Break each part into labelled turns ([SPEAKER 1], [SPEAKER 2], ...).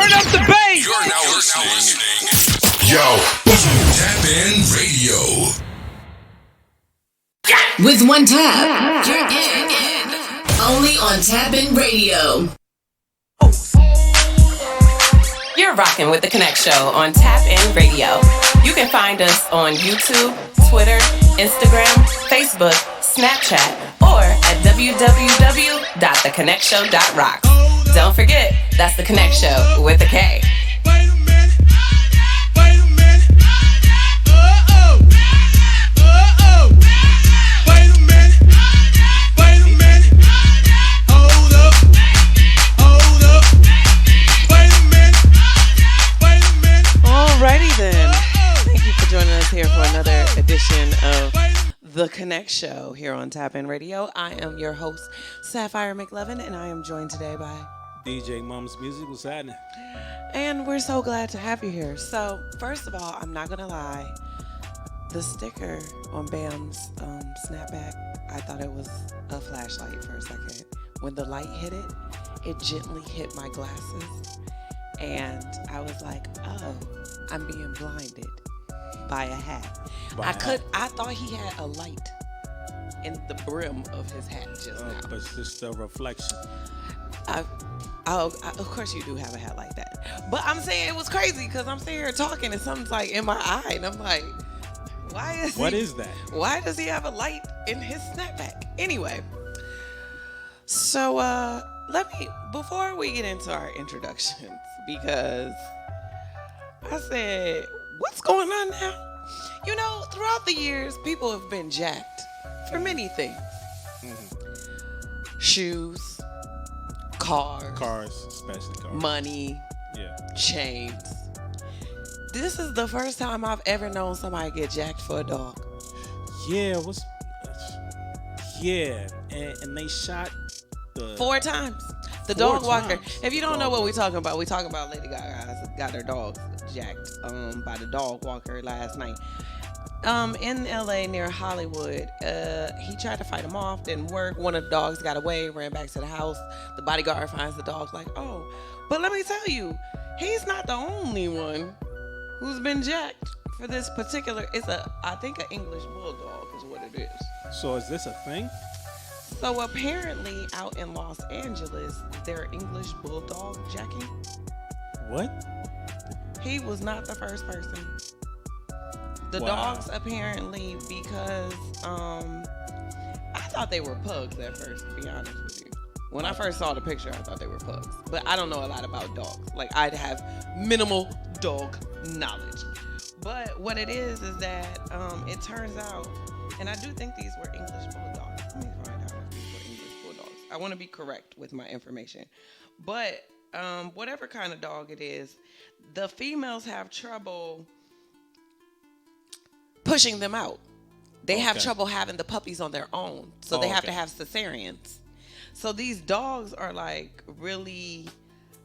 [SPEAKER 1] Turn up the bass.
[SPEAKER 2] You're now listening. Yo, TapN Radio.
[SPEAKER 3] With one tap, you're in. Only on TapN Radio.
[SPEAKER 4] You're rocking with the Konnect Show on TapN Radio. You can find us on YouTube, Twitter, Instagram, Facebook, Snapchat, or at www.thekonnectshow.rocks. Don't forget, that's the Konnect Show with a K.
[SPEAKER 5] Wait a minute. Hold up.
[SPEAKER 6] Alrighty then. Thank you for joining us here for another edition of the Konnect Show here on TapN Radio. I am your host, Sapphire McLevin, and I am joined today by
[SPEAKER 7] DJ Mom's Music. What's happening?
[SPEAKER 6] And we're so glad to have you here. So, first of all, I'm not going to lie. The sticker on Bam's snapback, I thought it was a flashlight for a second. When the light hit it, it gently hit my glasses. And I was like, oh, I'm being blinded by a hat. I thought he had a light in the brim of his hat just now.
[SPEAKER 7] But it's just a reflection.
[SPEAKER 6] Of course you do have a hat like that. But I'm saying it was crazy because I'm sitting here talking and something's like in my eye. And I'm like, what is that? Why does he have a light in his snapback? Anyway, so before we get into our introductions, because I said, what's going on now? You know, throughout the years, people have been jacked for many things. Mm-hmm. Shoes, cars, especially cars, money, chains. This is the first time I've ever known somebody get jacked for a dog.
[SPEAKER 7] And they shot
[SPEAKER 6] 4 times. The dog walker. If you don't know what we're talking about Lady Gaga got her dog jacked by the dog walker last night. In LA near Hollywood, he tried to fight him off, didn't work. One of the dogs got away, ran back to the house. The bodyguard finds the dog like, oh, but let me tell you, he's not the only one who's been jacked for this particular. I think an English bulldog is what it is.
[SPEAKER 7] So is this a thing?
[SPEAKER 6] So apparently out in Los Angeles, they're English bulldog jacking.
[SPEAKER 7] What?
[SPEAKER 6] He was not the first person. The dogs apparently, because I thought they were pugs at first, to be honest with you. When I first saw the picture, I thought they were pugs. But I don't know a lot about dogs. Like, I have minimal dog knowledge. But what it is that it turns out, and I do think these were English bulldogs. Let me find out if these were English bulldogs. I want to be correct with my information. But whatever kind of dog it is, the females have trouble pushing them out. They have trouble having the puppies on their own. So they have to have cesareans. So these dogs are like really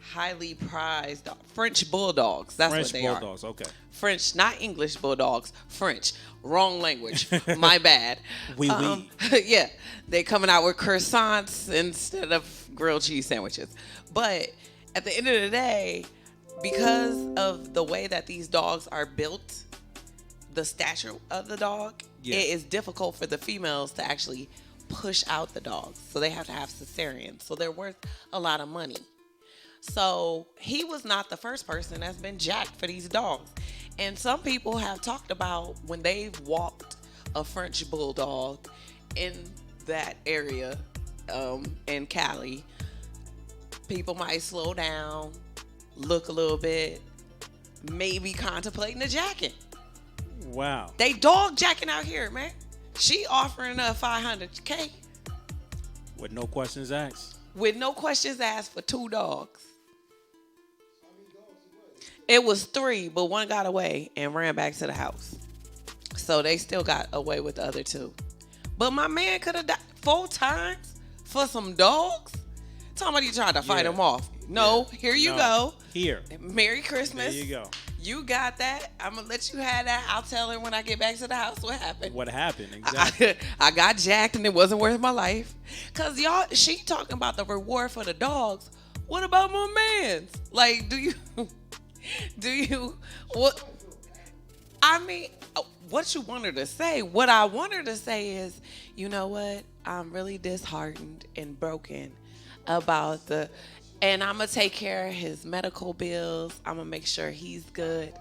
[SPEAKER 6] highly prized French bulldogs. That's what they are. French bulldogs, okay. French, not English bulldogs. French. Wrong language. My bad.
[SPEAKER 7] Oui.
[SPEAKER 6] Yeah. They coming out with croissants instead of grilled cheese sandwiches. But at the end of the day, because of the way that these dogs are built, the stature of the dog, it is difficult for the females to actually push out the dogs. So they have to have cesareans. So they're worth a lot of money. So he was not the first person that's been jacked for these dogs. And some people have talked about when they've walked a French bulldog in that area in Cali, people might slow down, look a little bit, maybe contemplating a jacking.
[SPEAKER 7] Wow.
[SPEAKER 6] They dog jacking out here, man. She offering a $500K.
[SPEAKER 7] With no questions asked.
[SPEAKER 6] With no questions asked for 2 dogs. It was 3, but one got away and ran back to the house. So they still got away with the other 2. But my man could have died 4 times for some dogs? Somebody tried to fight him off. No, here you go.
[SPEAKER 7] Here.
[SPEAKER 6] Merry Christmas.
[SPEAKER 7] There you go.
[SPEAKER 6] You got that. I'm going to let you have that. I'll tell her when I get back to the house what happened.
[SPEAKER 7] What happened, exactly.
[SPEAKER 6] I got jacked and it wasn't worth my life. Because y'all, she talking about the reward for the dogs. What about my man's? Like, do you, what? I mean, what you want her to say? What I want her to say is, you know what? I'm really disheartened and broken about and I'm going to take care of his medical bills. I'm going to make sure he's good.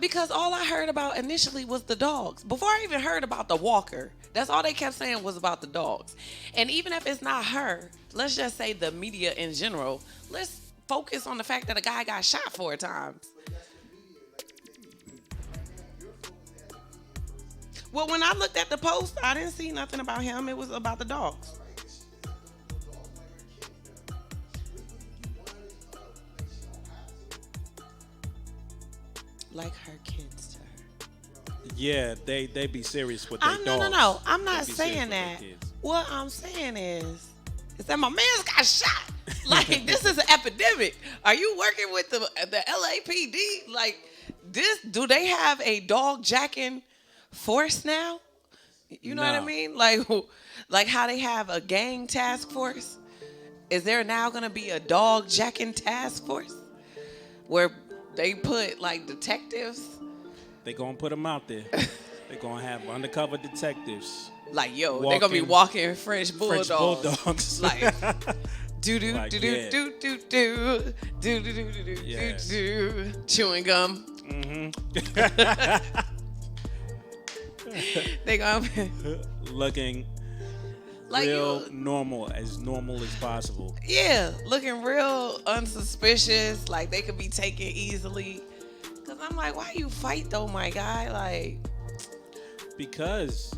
[SPEAKER 6] Because all I heard about initially was the dogs. Before I even heard about the walker, that's all they kept saying was about the dogs. And even if it's not her, let's just say the media in general, let's focus on the fact that a guy got shot 4 times. Well, when I looked at the post, I didn't see nothing about him. It was about the dogs. Like her kids to her.
[SPEAKER 7] Yeah, they be serious with their dogs.
[SPEAKER 6] No. I'm not saying that. What I'm saying is that my man's got shot. Like, this is an epidemic. Are you working with the LAPD? Like, do they have a dog jacking force now? You know what I mean? Like how they have a gang task force. Is there now gonna be a dog jacking task force where they put like detectives?
[SPEAKER 7] They gonna put them out there. They gonna have undercover detectives.
[SPEAKER 6] Like, yo, they gonna be walking French bulldogs. Like, chewing gum. They gonna be
[SPEAKER 7] looking like normal as possible.
[SPEAKER 6] Yeah, looking real unsuspicious, like they could be taken easily. Cause I'm like, why you fight though, my guy? Like,
[SPEAKER 7] because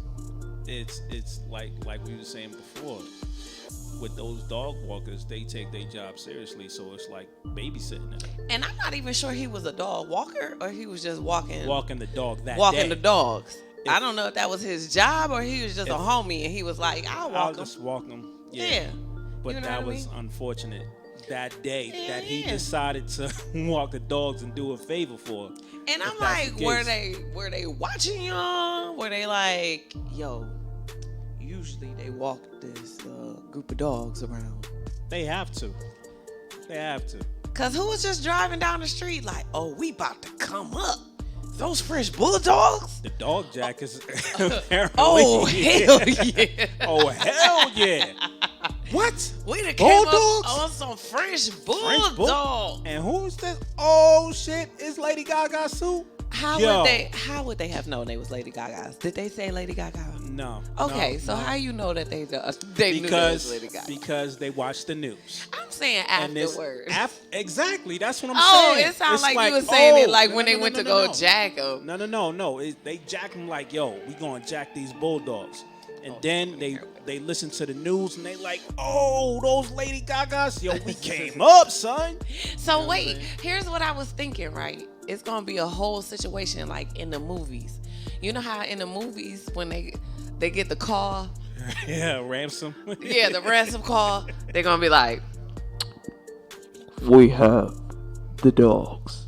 [SPEAKER 7] it's like we were saying before, with those dog walkers, they take their job seriously, so it's like babysitting them.
[SPEAKER 6] And I'm not even sure he was a dog walker or he was just walking
[SPEAKER 7] the dog that
[SPEAKER 6] walking
[SPEAKER 7] day.
[SPEAKER 6] The dogs. I don't know if that was his job or he was just a homie and he was like, I'll
[SPEAKER 7] just walk him.
[SPEAKER 6] Yeah.
[SPEAKER 7] But you know that was unfortunate that day that he decided to walk the dogs and do a favor for.
[SPEAKER 6] And I'm like, were they watching y'all? Were they like, yo, usually they walk this group of dogs around?
[SPEAKER 7] They have to.
[SPEAKER 6] Cause who was just driving down the street like, oh, we about to come up. Those French bulldogs?
[SPEAKER 7] The dog jack is apparently.
[SPEAKER 6] Oh, hell yeah.
[SPEAKER 7] Oh, hell yeah. What?
[SPEAKER 6] We done came up on some French bulldogs.
[SPEAKER 7] And who's this? Oh, shit. Is Lady Gaga suit?
[SPEAKER 6] How would they have known they was Lady Gaga's? Did they say Lady Gaga?
[SPEAKER 7] No.
[SPEAKER 6] Okay, so how you know that they knew that was Lady Gaga?
[SPEAKER 7] Because they watched the news.
[SPEAKER 6] I'm saying afterwards.
[SPEAKER 7] Exactly, that's what I'm saying.
[SPEAKER 6] Oh, it sounds like you were saying it like when they went to go jack them.
[SPEAKER 7] No. They jack them like, yo, we gonna jack these bulldogs. And then they listen to the news and they like, oh, those Lady Gagas, yo, we came up, son.
[SPEAKER 6] So wait, here's what I was thinking, right? It's gonna be a whole situation like in the movies. You know how in the movies when they get the call?
[SPEAKER 7] Yeah, ransom.
[SPEAKER 6] Yeah, the ransom call. They're gonna be like,
[SPEAKER 1] we have the dogs.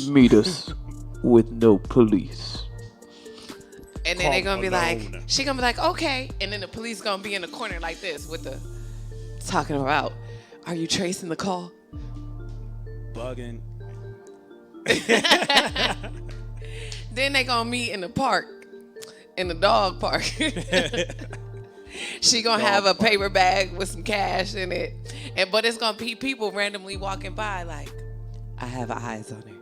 [SPEAKER 1] Meet us with no police.
[SPEAKER 6] And then they're gonna be like, she gonna be like, okay. And then the police gonna be in the corner like this with the talking about, are you tracing the call?
[SPEAKER 7] Bugging.
[SPEAKER 6] Then they gonna meet in the park, in the dog park. She gonna have a paper bag with some cash in it, but it's gonna be people randomly walking by like, I have eyes on her,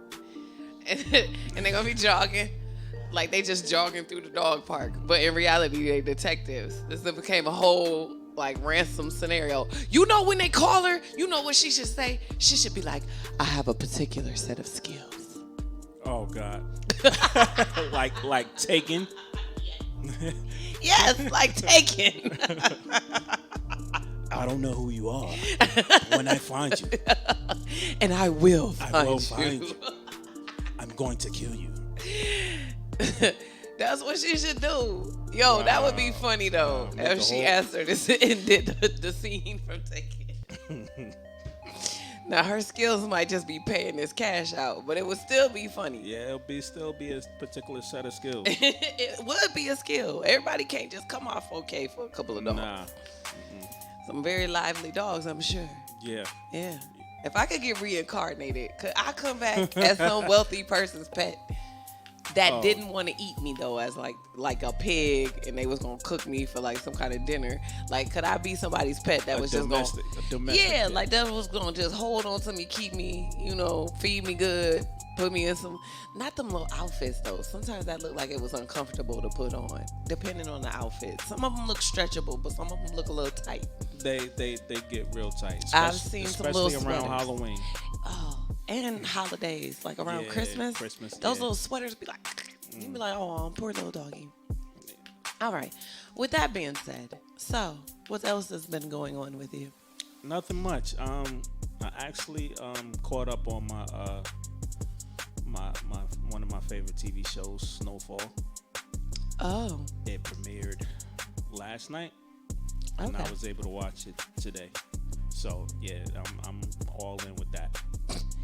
[SPEAKER 6] and they're gonna be jogging. Like they just jogging through the dog park, but in reality they detectives. This became a whole like ransom scenario. You know when they call her, you know what she should say? She should be like, I have a particular set of skills.
[SPEAKER 7] Oh God. like Taken.
[SPEAKER 6] Yes, like Taken.
[SPEAKER 7] I don't know who you are when I find you.
[SPEAKER 6] And I will find you.
[SPEAKER 7] I'm going to kill you.
[SPEAKER 6] That's what she should do. Yo, that would be funny though. If she asked her to sit and did the scene from Taken. Now her skills might just be paying this cash out, but it would still be funny.
[SPEAKER 7] Yeah, it'll still be a particular set of skills.
[SPEAKER 6] It would be a skill. Everybody can't just come off okay for a couple of dogs.
[SPEAKER 7] Nah.
[SPEAKER 6] Some very lively dogs, I'm sure.
[SPEAKER 7] Yeah.
[SPEAKER 6] Yeah. If I could get reincarnated, could I come back as some wealthy person's pet that didn't want to eat me though, as like a pig, and they was gonna cook me for like some kind of dinner? Like, could I be somebody's pet that was just gonna,
[SPEAKER 7] domestic,
[SPEAKER 6] like that was gonna just hold on to me, keep me, feed me good, put me in some, not them little outfits though. Sometimes that looked like it was uncomfortable to put on, depending on the outfit. Some of them look stretchable, but some of them look a little tight.
[SPEAKER 7] They get real tight.
[SPEAKER 6] I've seen some little
[SPEAKER 7] especially around
[SPEAKER 6] sweaters.
[SPEAKER 7] Halloween.
[SPEAKER 6] Oh, and holidays, like around Christmas. Those little sweaters be like, you be like, oh, poor little doggy. All right. With that being said, so what else has been going on with you?
[SPEAKER 7] Nothing much. I actually caught up on my one of my favorite TV shows, Snowfall.
[SPEAKER 6] Oh.
[SPEAKER 7] It premiered last night, and I was able to watch it today. So yeah, I'm all in with that.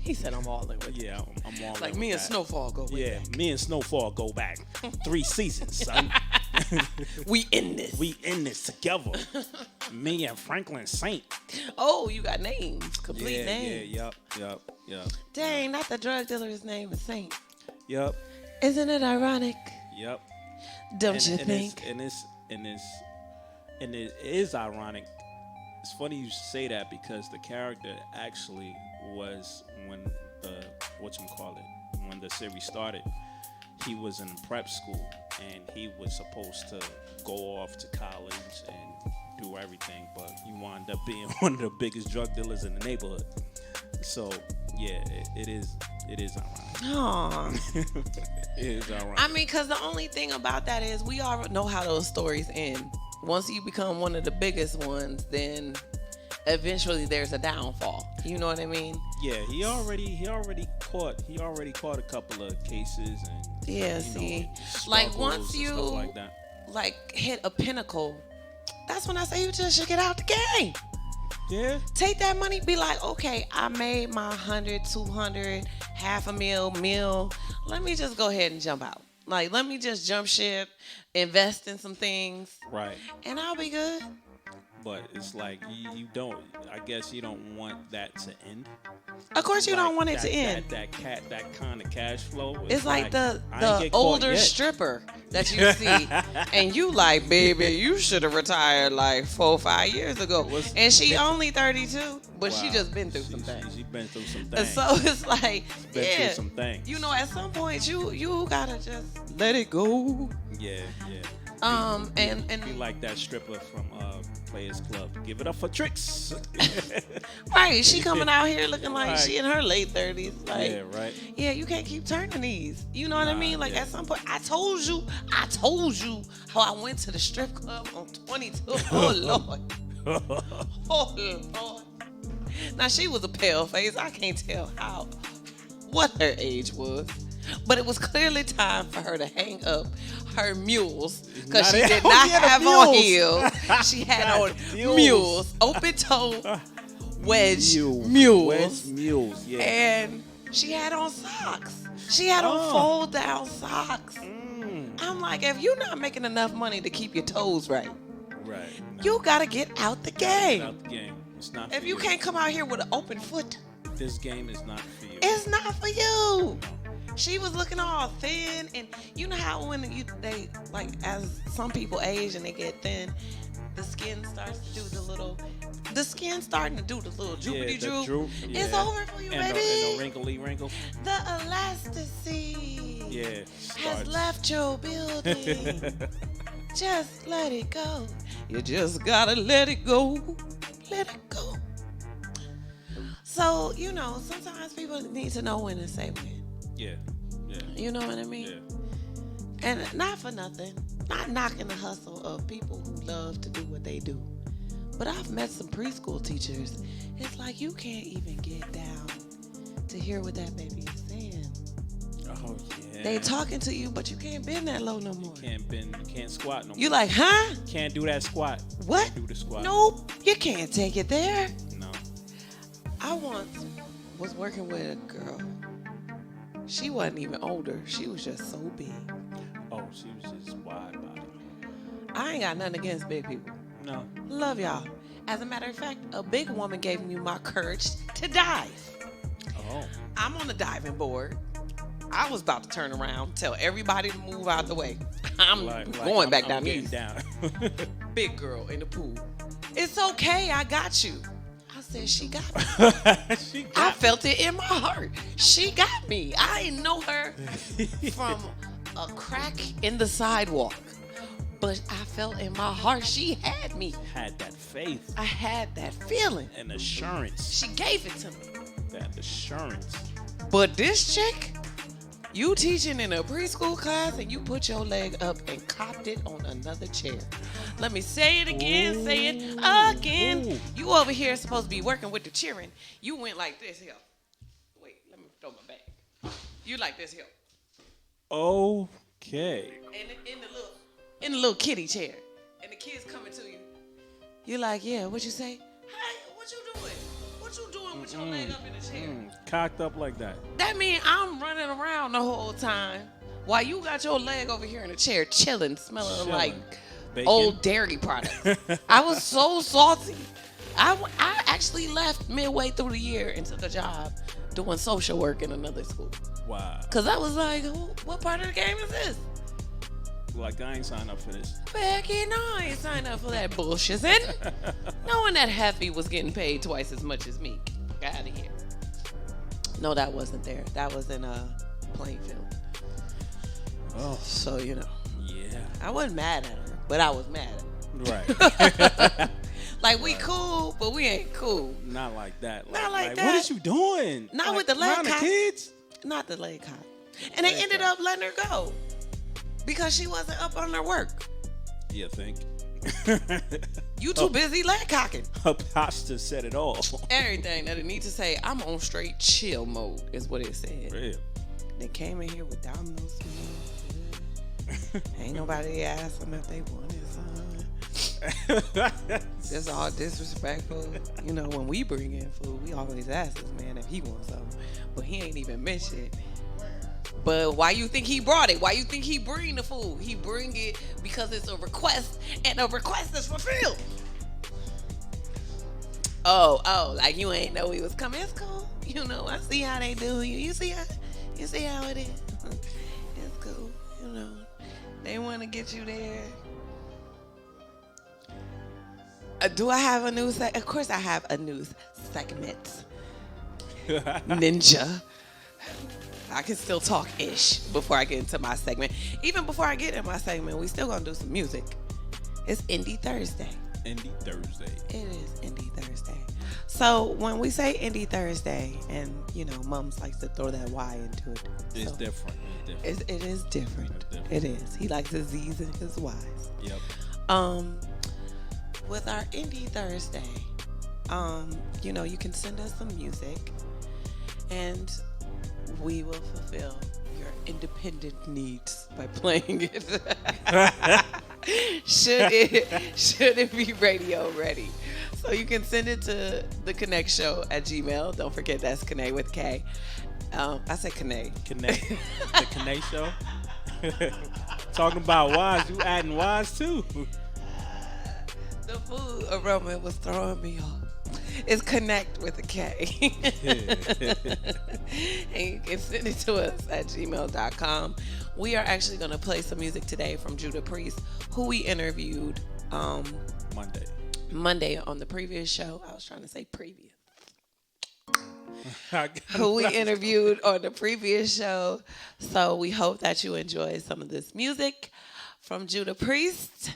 [SPEAKER 6] He said I'm all in with it.
[SPEAKER 7] Yeah, I'm all
[SPEAKER 6] like
[SPEAKER 7] in
[SPEAKER 6] me
[SPEAKER 7] with
[SPEAKER 6] and
[SPEAKER 7] that.
[SPEAKER 6] Snowfall go way back.
[SPEAKER 7] Me and Snowfall go back 3 seasons, son.
[SPEAKER 6] We in this.
[SPEAKER 7] We in this together. Me and Franklin Saint.
[SPEAKER 6] Oh, you got names. Complete names.
[SPEAKER 7] Yep.
[SPEAKER 6] Dang, not the drug dealer's name is Saint.
[SPEAKER 7] Yep.
[SPEAKER 6] Isn't it ironic?
[SPEAKER 7] Yep.
[SPEAKER 6] Don't you think?
[SPEAKER 7] And it is ironic. It's funny you say that because the character actually was when the series started, he was in prep school and he was supposed to go off to college and do everything, but he wound up being one of the biggest drug dealers in the neighborhood. So yeah, it is ironic.
[SPEAKER 6] Aww.
[SPEAKER 7] It is ironic.
[SPEAKER 6] I mean, because the only thing about that is we all know how those stories end. Once you become one of the biggest ones, then eventually there's a downfall. You know what I mean?
[SPEAKER 7] Yeah, he already caught a couple of cases and
[SPEAKER 6] like once
[SPEAKER 7] and
[SPEAKER 6] you
[SPEAKER 7] stuff like that.
[SPEAKER 6] like hit a pinnacle, that's when I say you just should get out the game.
[SPEAKER 7] Yeah.
[SPEAKER 6] Take that money, be like, okay, I made my 100, 200, half a meal. Let me just go ahead and jump out. Like, let me just jump ship, invest in some things.
[SPEAKER 7] Right.
[SPEAKER 6] And I'll be good.
[SPEAKER 7] But it's like you don't. I guess you don't want that to end.
[SPEAKER 6] Of course, you don't want it to end.
[SPEAKER 7] That kind of cash flow.
[SPEAKER 6] It's like the
[SPEAKER 7] I ain't get caught
[SPEAKER 6] older
[SPEAKER 7] yet.
[SPEAKER 6] stripper that you see, and you like, baby, you should have retired like 4 or 5 years ago. And she only 32, but she just been through some things.
[SPEAKER 7] She been through some
[SPEAKER 6] And
[SPEAKER 7] things.
[SPEAKER 6] so it's like,
[SPEAKER 7] Been through some things.
[SPEAKER 6] you know, at some point you gotta just let it go.
[SPEAKER 7] Yeah.
[SPEAKER 6] And
[SPEAKER 7] Be like that stripper from Players Club. Give it up for Tricks.
[SPEAKER 6] right, she coming out here looking like she in her late 30s. Like,
[SPEAKER 7] Yeah, right.
[SPEAKER 6] yeah, you can't keep turning these. You know what I mean? Like,
[SPEAKER 7] yeah.
[SPEAKER 6] at some point, I told you how I went to the strip club on 22. Oh, Lord. Oh, Lord. Now, she was a pale face. I can't tell what her age was. But it was clearly time for her to hang up her mules because she did not have on heels. She had on mules, open toe, wedge mules.
[SPEAKER 7] Wedge mules, yeah.
[SPEAKER 6] And she had on socks. She had on fold down socks. I'm like, if you're not making enough money to keep your toes right, you gotta get out the game.
[SPEAKER 7] Out the game. It's not
[SPEAKER 6] If
[SPEAKER 7] for
[SPEAKER 6] you can't come out here with an open foot,
[SPEAKER 7] this game is not for you.
[SPEAKER 6] it's not for you. She was looking all thin, and you know how when they like, as some people age and they get thin, the skin starts to do the little droopity droop. It's over for you,
[SPEAKER 7] and
[SPEAKER 6] baby.
[SPEAKER 7] The wrinkly wrinkle.
[SPEAKER 6] The elasticity has
[SPEAKER 7] starts.
[SPEAKER 6] left your building. Just let it go. You just gotta let it go. Let it go. So, you know, sometimes people need to know when to say when.
[SPEAKER 7] Yeah.
[SPEAKER 6] You know what I mean?
[SPEAKER 7] Yeah.
[SPEAKER 6] And not for nothing. Not knocking the hustle of people who love to do what they do. But I've met some preschool teachers. It's like you can't even get down to hear what that baby is saying.
[SPEAKER 7] Oh yeah.
[SPEAKER 6] They talking to you, but you can't bend that low no more.
[SPEAKER 7] You can't squat no more.
[SPEAKER 6] You like, huh?
[SPEAKER 7] Can't do that squat.
[SPEAKER 6] What?
[SPEAKER 7] Can't do the squat.
[SPEAKER 6] Nope. You can't take it there.
[SPEAKER 7] No.
[SPEAKER 6] I once was working with a girl. She wasn't even older. She was just so big.
[SPEAKER 7] Oh, she was just wide body.
[SPEAKER 6] I ain't got nothing against big people.
[SPEAKER 7] No.
[SPEAKER 6] Love y'all. As a matter of fact, a big woman gave me my courage to dive.
[SPEAKER 7] Oh.
[SPEAKER 6] I'm on the diving board. I was about to turn around, tell everybody to move out the way. I'm going back down
[SPEAKER 7] getting
[SPEAKER 6] east.
[SPEAKER 7] Down.
[SPEAKER 6] Big girl in the pool. It's okay, I got you. I said, she got me. I felt it in my heart. She got me. I didn't know her from a crack in the sidewalk. But I felt in my heart she had me.
[SPEAKER 7] Had that faith.
[SPEAKER 6] I had that feeling.
[SPEAKER 7] And assurance.
[SPEAKER 6] She gave it to me.
[SPEAKER 7] That assurance.
[SPEAKER 6] But this chick, you teaching in a preschool class and you put your leg up and copped it on another chair. Let me say it again, say it again. Ooh. You over here supposed to be working with the cheering. You went like this here. Wait, let me throw my bag. You like this here.
[SPEAKER 7] Okay.
[SPEAKER 6] In the little kitty chair. And the kids coming to you. You like, yeah, what you say? Hey, what you doing? What you doing with your leg up in the chair?
[SPEAKER 7] Cocked up like that.
[SPEAKER 6] That means I'm running around the whole time while you got your leg over here in a chair chilling, smelling like bacon. Old dairy products. I was so salty. I actually left midway through the year and took a job doing social work in another school.
[SPEAKER 7] Wow.
[SPEAKER 6] Because I was like, what part of the game is this?
[SPEAKER 7] Like, I ain't signed up for this.
[SPEAKER 6] Heck yeah, no, I ain't signed up for that bullshit. Knowing that Heffy was getting paid twice as much as me. Get out of here. No, that wasn't there. That was in Plainfield.
[SPEAKER 7] Oh.
[SPEAKER 6] So, you know.
[SPEAKER 7] Yeah.
[SPEAKER 6] I wasn't mad at her, but I was mad at her.
[SPEAKER 7] Right.
[SPEAKER 6] Like, we cool, but we ain't cool.
[SPEAKER 7] Not like that.
[SPEAKER 6] Not like that.
[SPEAKER 7] What is you doing?
[SPEAKER 6] Not with the leg cock.
[SPEAKER 7] The kids?
[SPEAKER 6] Not the leg cock. And they ended up letting her go. Because she wasn't up on her work.
[SPEAKER 7] You think?
[SPEAKER 6] You too busy leg cocking.
[SPEAKER 7] Her pastor said it all.
[SPEAKER 6] Everything that it need to say, I'm on straight chill mode, is what it said.
[SPEAKER 7] Real.
[SPEAKER 6] They came in here with Domino's. Ain't nobody asked them if they wanted some. That's all disrespectful. You know, when we bring in food, we always ask this man if he wants something. But he ain't even mentioned it. But why you think he brought it? Why you think he bring the food? He bring it because it's a request, and a request is fulfilled. Oh, like you ain't know he was coming. It's cool. You know, I see how they do you. You see how it is. It's cool. You know, they want to get you there. Do I have a news? Of course, I have a news segment. Ninja. I can still talk-ish before I get into my segment. Even before I get in my segment, we still gonna do some music. It's Indie Thursday.
[SPEAKER 7] Indie Thursday.
[SPEAKER 6] It is Indie Thursday. So when we say Indie Thursday, and you know, mums likes to throw that Y into it.
[SPEAKER 7] It's different.
[SPEAKER 6] It is different. It is. He likes his Z's and his Y's.
[SPEAKER 7] Yep.
[SPEAKER 6] With our Indie Thursday, you know, you can send us some music, and we will fulfill your independent needs by playing it. Should it be radio ready? So you can send it to the Konnect Show at Gmail. Don't forget that's Konnect with K. I said Konnect.
[SPEAKER 7] Konnect. The Konnect Show. Talking about Y's, you adding Y's too.
[SPEAKER 6] The food aroma was throwing me off. It's Konnect with a K. And you can send it to us at gmail.com. We are actually going to play some music today from Judah Priest, who we interviewed Monday on the previous show. I was trying to say previous. Who we interviewed on the previous show. So we hope that you enjoy some of this music from Judah Priest.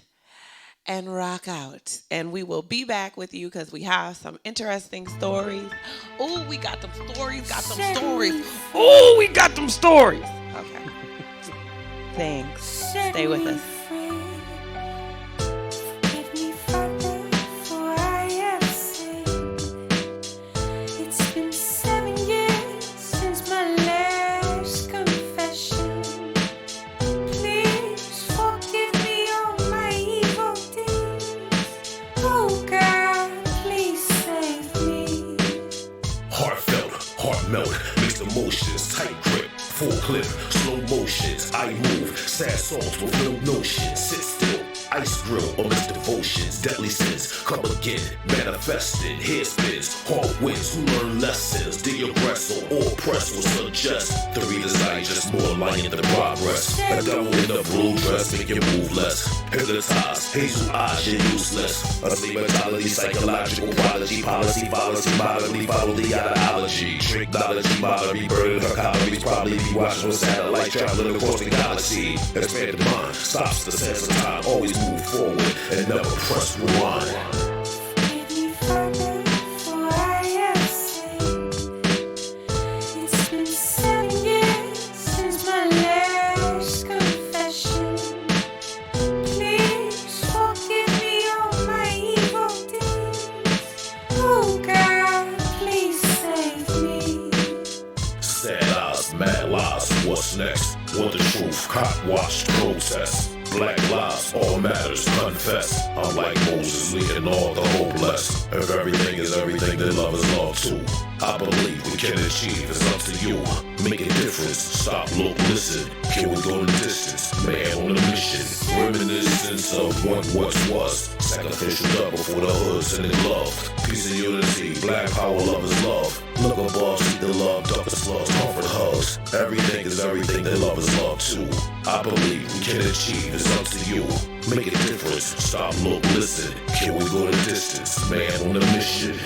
[SPEAKER 6] And rock out. And we will be back with you because we have some interesting stories. Oh, we got them stories. Oh, we got them stories. Okay. Thanks. Stay with us.
[SPEAKER 5] heart melt, mixed emotions, tight grip, full clip, slow motions, I move, sad songs with no notion, sit still, ice grill, amidst devotions, deadly sins, come again, manifested, head spins, hard wins, who learn lessons, the aggressor or press will suggest, the reader's digest, more lying than progress, a devil in a blue dress, make you move less, hypnotized, hazel eyes, you're useless, a sleep mentality, psychological quality, policy, moderately, follow the ideology, trick knowledge, moderately, burning her calories, probably be watching on satellite, traveling across the galaxy, expanded mind, stops the sense of time, always move forward, and never press rewind. What's next? Want the truth? Cop watch, protest. Black lives, all matters, confess. I'm like Moses, leading all the hopeless. If everything is everything, then love is love too. I believe we can achieve, it's up to you. Make a difference, stop, look, listen. Can we go the distance? Man on a mission. Reminiscence of what once was. Sacrificial love before the hoods and the glove. Peace and unity, black power, love is love. Look above, see the love, darkest slugs, comfort hugs. Everything is everything, then love is love too. I believe we can achieve, it's up to you. Make a difference, stop, look, listen. Can we go the distance? Man on a mission.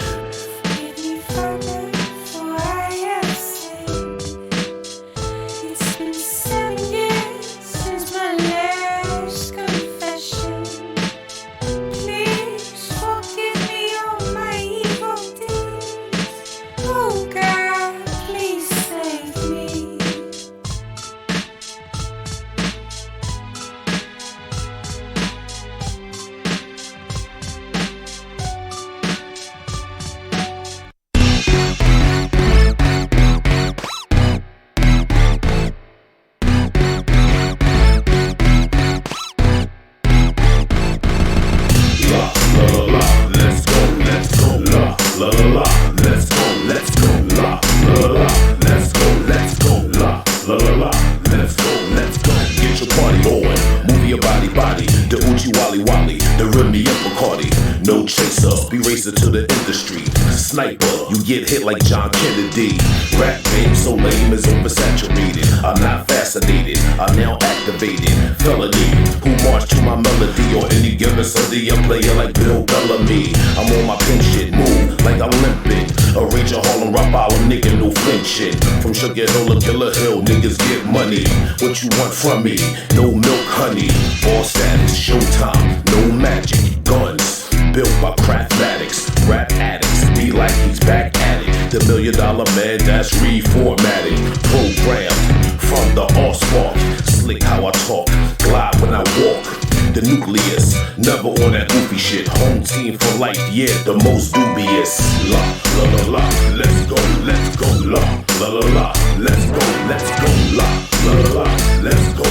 [SPEAKER 5] To the industry, sniper, you get hit like John Kennedy. Rap game so lame is oversaturated. I'm not fascinated, I'm now activated. Felony, who march to my melody or any given Sunday, a player like Bill Bellamy. I'm on my pin shit, move like I'm limping. A Ranger Harlem rock bottle nigga, no flinching. From Sugar Hill to Killer Hill, niggas get money. What you want from me? No milk, honey. All status, showtime, no magic, guns. Built by craft addicts, rap addicts, be like he's back at it. The $1 million man that's reformatted, programmed from the all-spark. Slick how I talk, glide when I walk. The nucleus, never on that goofy shit. Home team for life, yeah, the most dubious. La, la, la, la, let's go, la, la, la, la, let's go, la, la, la, la, let's go,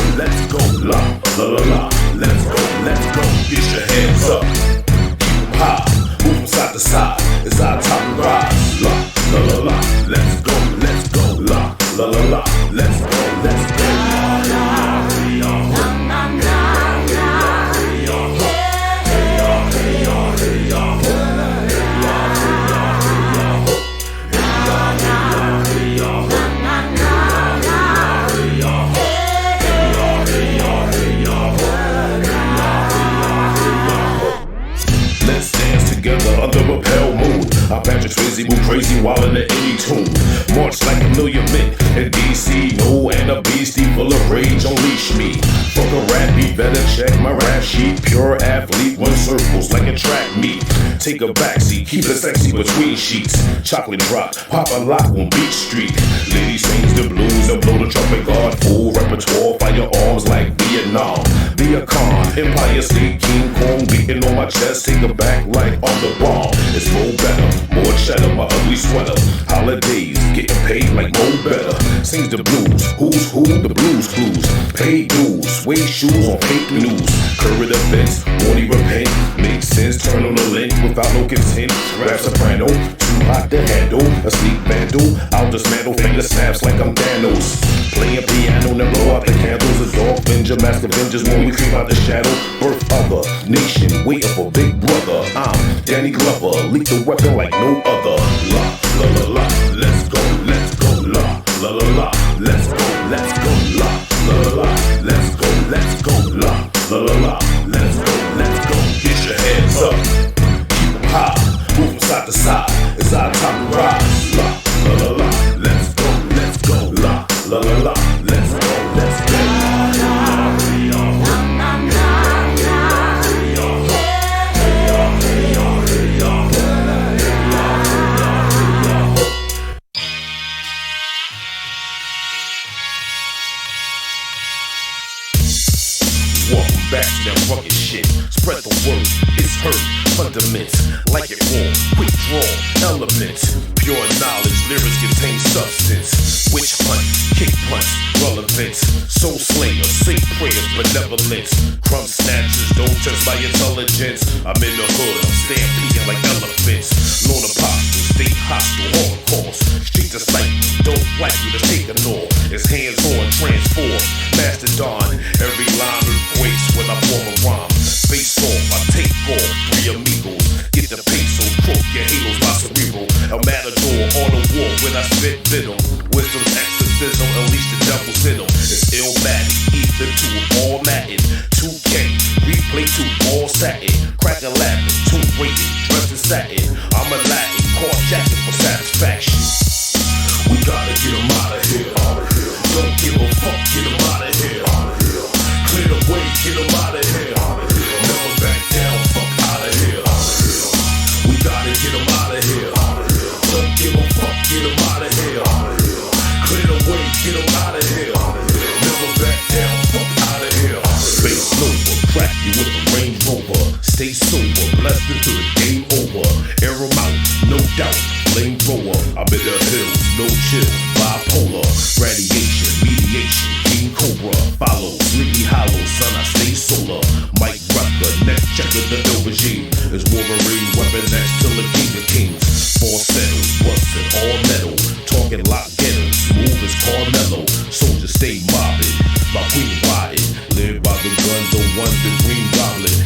[SPEAKER 5] la, la, la, la, let's go, get your hands up. High, move from side to side, it's our time to rise. La, la, la, la, let's go, la, la, la, la, let's go, under a pale moon. I Patrick Swayze move crazy while in the 80 tune. March like a million men in DC. No, and a beastie full of rage unleash me. Fuck a rap beat, better check my rap sheet. Pure athlete, run circles like a track meet. Take a backseat, keep it sexy between sheets. Chocolate drop, pop a lock on Beach Street. Lady sings the blues and blow the trumpet guard. Full repertoire, firearms like Vietnam. Be a con, Empire State, King Kong beating on my chest. Take a back like on the bomb. It's more better, more cheddar, my ugly sweater. Holidays, getting paid like more better. Sings the blues, who's who, the blues clues. Paid dues, suede shoes on fake news. Current events, won't he repent? Make sense, turn on the link without no consent. Rap soprano, 2 lock the handle. A sneak vandal, I'll dismantle, finger snaps like I'm Thanos. Playing piano, now blow out the candles. A dog avenger, mask avengers when we creep out the shadow. Birth of a nation, waiting for big brother. I'm Danny Glover, lethal weapon like no other. La, la, la, la, let's go, la, la, la, la, let's go, la, la, la, la, let's go, la, la, la, la, let's go, get your hands up, keep them high, move from side to side, it's our time to rise, la, la, la, let's go, la, la, la, la, let's go, welcome back to that rugged shit. Spread the word, it's heard. Fundaments, like it raw, quick draw, elements. Pure knowledge, lyrics contain substance. Witch hunt, kick punch, relevance. Soul slayer, safe prayers, benevolence. Crumb snatchers, don't test my intelligence. I'm in the hood, I'm stampeding like elephants. Lord apostle, state hostile, holocaust. Street to sight, don't like you to take a gnaw. It's hands on, transform, mastodon. Every line earthquakes when I form a rhyme. Face off, I take off, 3 amigos. Get the pesos, crook your halos, my cerebral. El Matador on the wall when I spit venom. Wisdom's exorcism, unleash the devil's in them. It's illmatic, ether to all Latin. 2K, replay to all satin. Crack a Latin, 2 rated, dressed in satin. I'm a Latin, caught jacking for satisfaction. We gotta get them out of here. Don't give a fuck, get them out of here. Clear the way, get them out of here. Never back down, fuck out of here. We gotta get them out of here. Don't give a fuck, get them out of here. Clear the way, get them out of here. Never back down, fuck out of here. Space Nova, crack you with a Range Rover. Stay sober, blessed until the game over. Air 'em out, no doubt. Lane thrower, I'm in the hills, no chill. Bipolar, radiation, mediation. King Cobra, follow, Sleepy Hollow, son, I stay solar. Mike Rucker, next checker, the ill regime. Is Wolverine, weapon next to the king of kings. 4 settles, busted, all metal. Talking lock getters, smooth as Carmelo. Soldiers stay mobbing, my queen riding. Live by the gun, the one, the green goblin.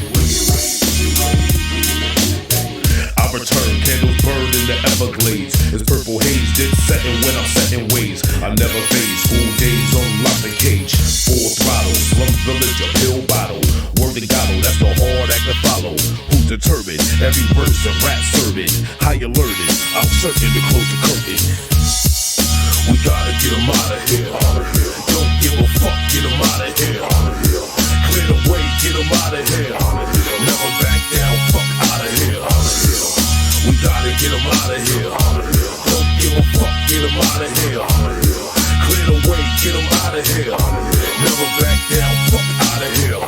[SPEAKER 5] I return, candles burn in the Everglades. It's purple haze, did setting when I'm setting ways. I never fade, school days unlock the cage. 4 throttles, slum village, a pill bottle. Word to God, that's the hard act to follow. Who's determined? Every verse a rap servant. High alerted, I'm certain to close the curtain. We gotta get them out of here. Don't give a fuck, get them out of here. Clear the way, get them out of here. Never back down, fuck out of here. We gotta get them out of here. Don't give a fuck, get them out of here. Clear the way, get them out of here. Never back down, fuck out of here.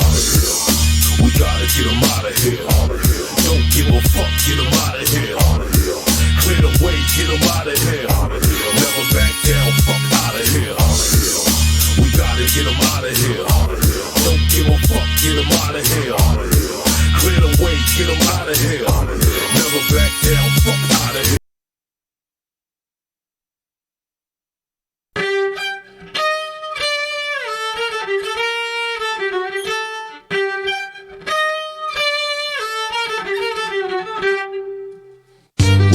[SPEAKER 5] We gotta get them out of here. Don't give a fuck, get them out of here. Clear the way, get them out of here. Never back down, fuck out of here. We gotta get them out of here. Don't give a fuck, get them out of here. Clear the way, get them out of here. Never back down, fuck out of here.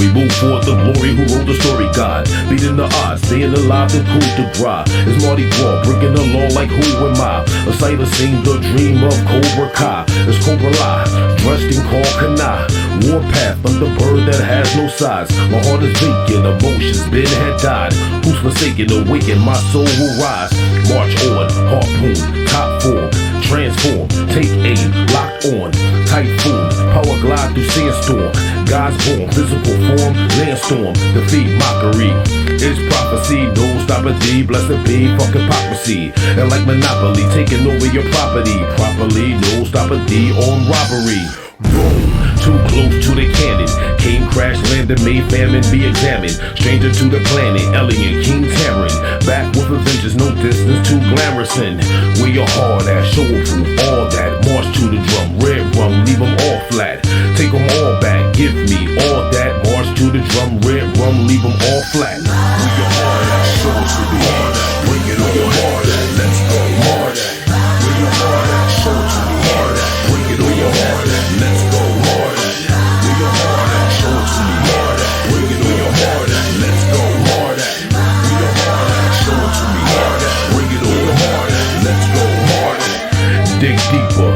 [SPEAKER 5] Move forward the glory who wrote the story, God. Beating the odds, staying alive to prove the gras. It's Mardi Gras, breaking the law like who am I? A sight of seeing the dream of Cobra Kai. It's Cobra Lie, dressed in Kana. Warpath, thunderbird that has no size. My heart is vacant, emotions been had died. Who's forsaken, awaken, my soul will rise. March on, harpoon, top form. Transform, take aim, locked on. Typhoon, power glide through sandstorm. God's born, physical form, landstorm. Defeat mockery. It's prophecy, no stopping D. Blessed be fuck hypocrisy. And like Monopoly, taking over your property. Properly, no stopping D on robbery. Boom, too close to the cannon. Came crash, landed, made famine be examined. Stranger to the planet, alien, King Taryn. Back with a vengeance, no distance too glamorous. Where your hard ass, soulful, all that. March to the drum, red rum, leave them all flat. Take them all back, give me all that. March to the drum, red rum, leave them all flat. We your hard ass, show us to be hard ass. Bring it on your hard ass, let's go hard ass. We your hard ass, show us to be hard ass. Bring it on your hard ass, let's go hard ass. We your hard ass, show us to be hard ass. Bring it on your hard ass, let's go hard ass. We your hard ass, show us to be hard ass. Bring it on your hard ass, let's go hard ass. Dig deeper.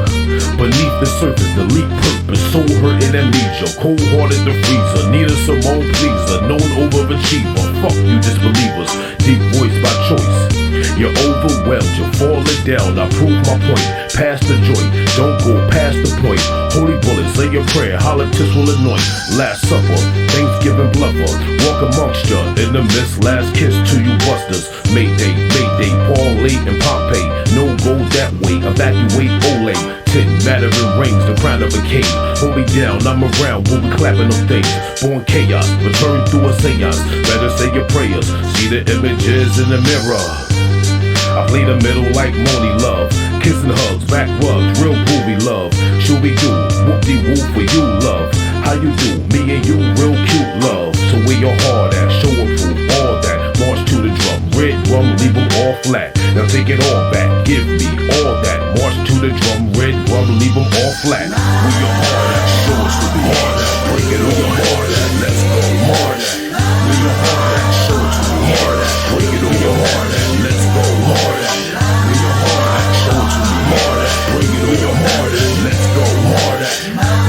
[SPEAKER 5] Beneath the surface, delete purpose, soul hurting amnesia, cold-hearted the freezer, need a Simone pleaser, known overachiever, fuck you disbelievers, deep voice by choice. You're overwhelmed, you're falling down, I prove my point, pass the joint, don't go past the point. Holy bullets, say your prayer, politics will anoint. Last supper, Thanksgiving bluffer, walk amongst ya, in the mist, last kiss to you busters. Mayday, Mayday, Paul Late and Pompeii, no go that way, evacuate Olay. 10 battering rings, the crown of a king. Hold me down, I'm around, we'll be clapping on things. Born chaos, return through a seance. Better say your prayers, see the images in the mirror. I play the middle like Moni Love. Kissing hugs, back rubs, real groovy love. Should we do, whoop-de-whoop for you, love. How you do, me and you, real cute love. So where your heart at, show and prove all that. March to the drum, red rum, leave them all flat. Now take it all back, give me all that. March to the drum, red rum, leave them all flat. We your heart at, show us to be hard at. Bring it on your heart at, let's go hard at. We your heart at, show us to be hard at. Bring it on your heart at, let's go hard at. We your heart at, show us to be hard at. Bring it on your heart at, let's go hard at.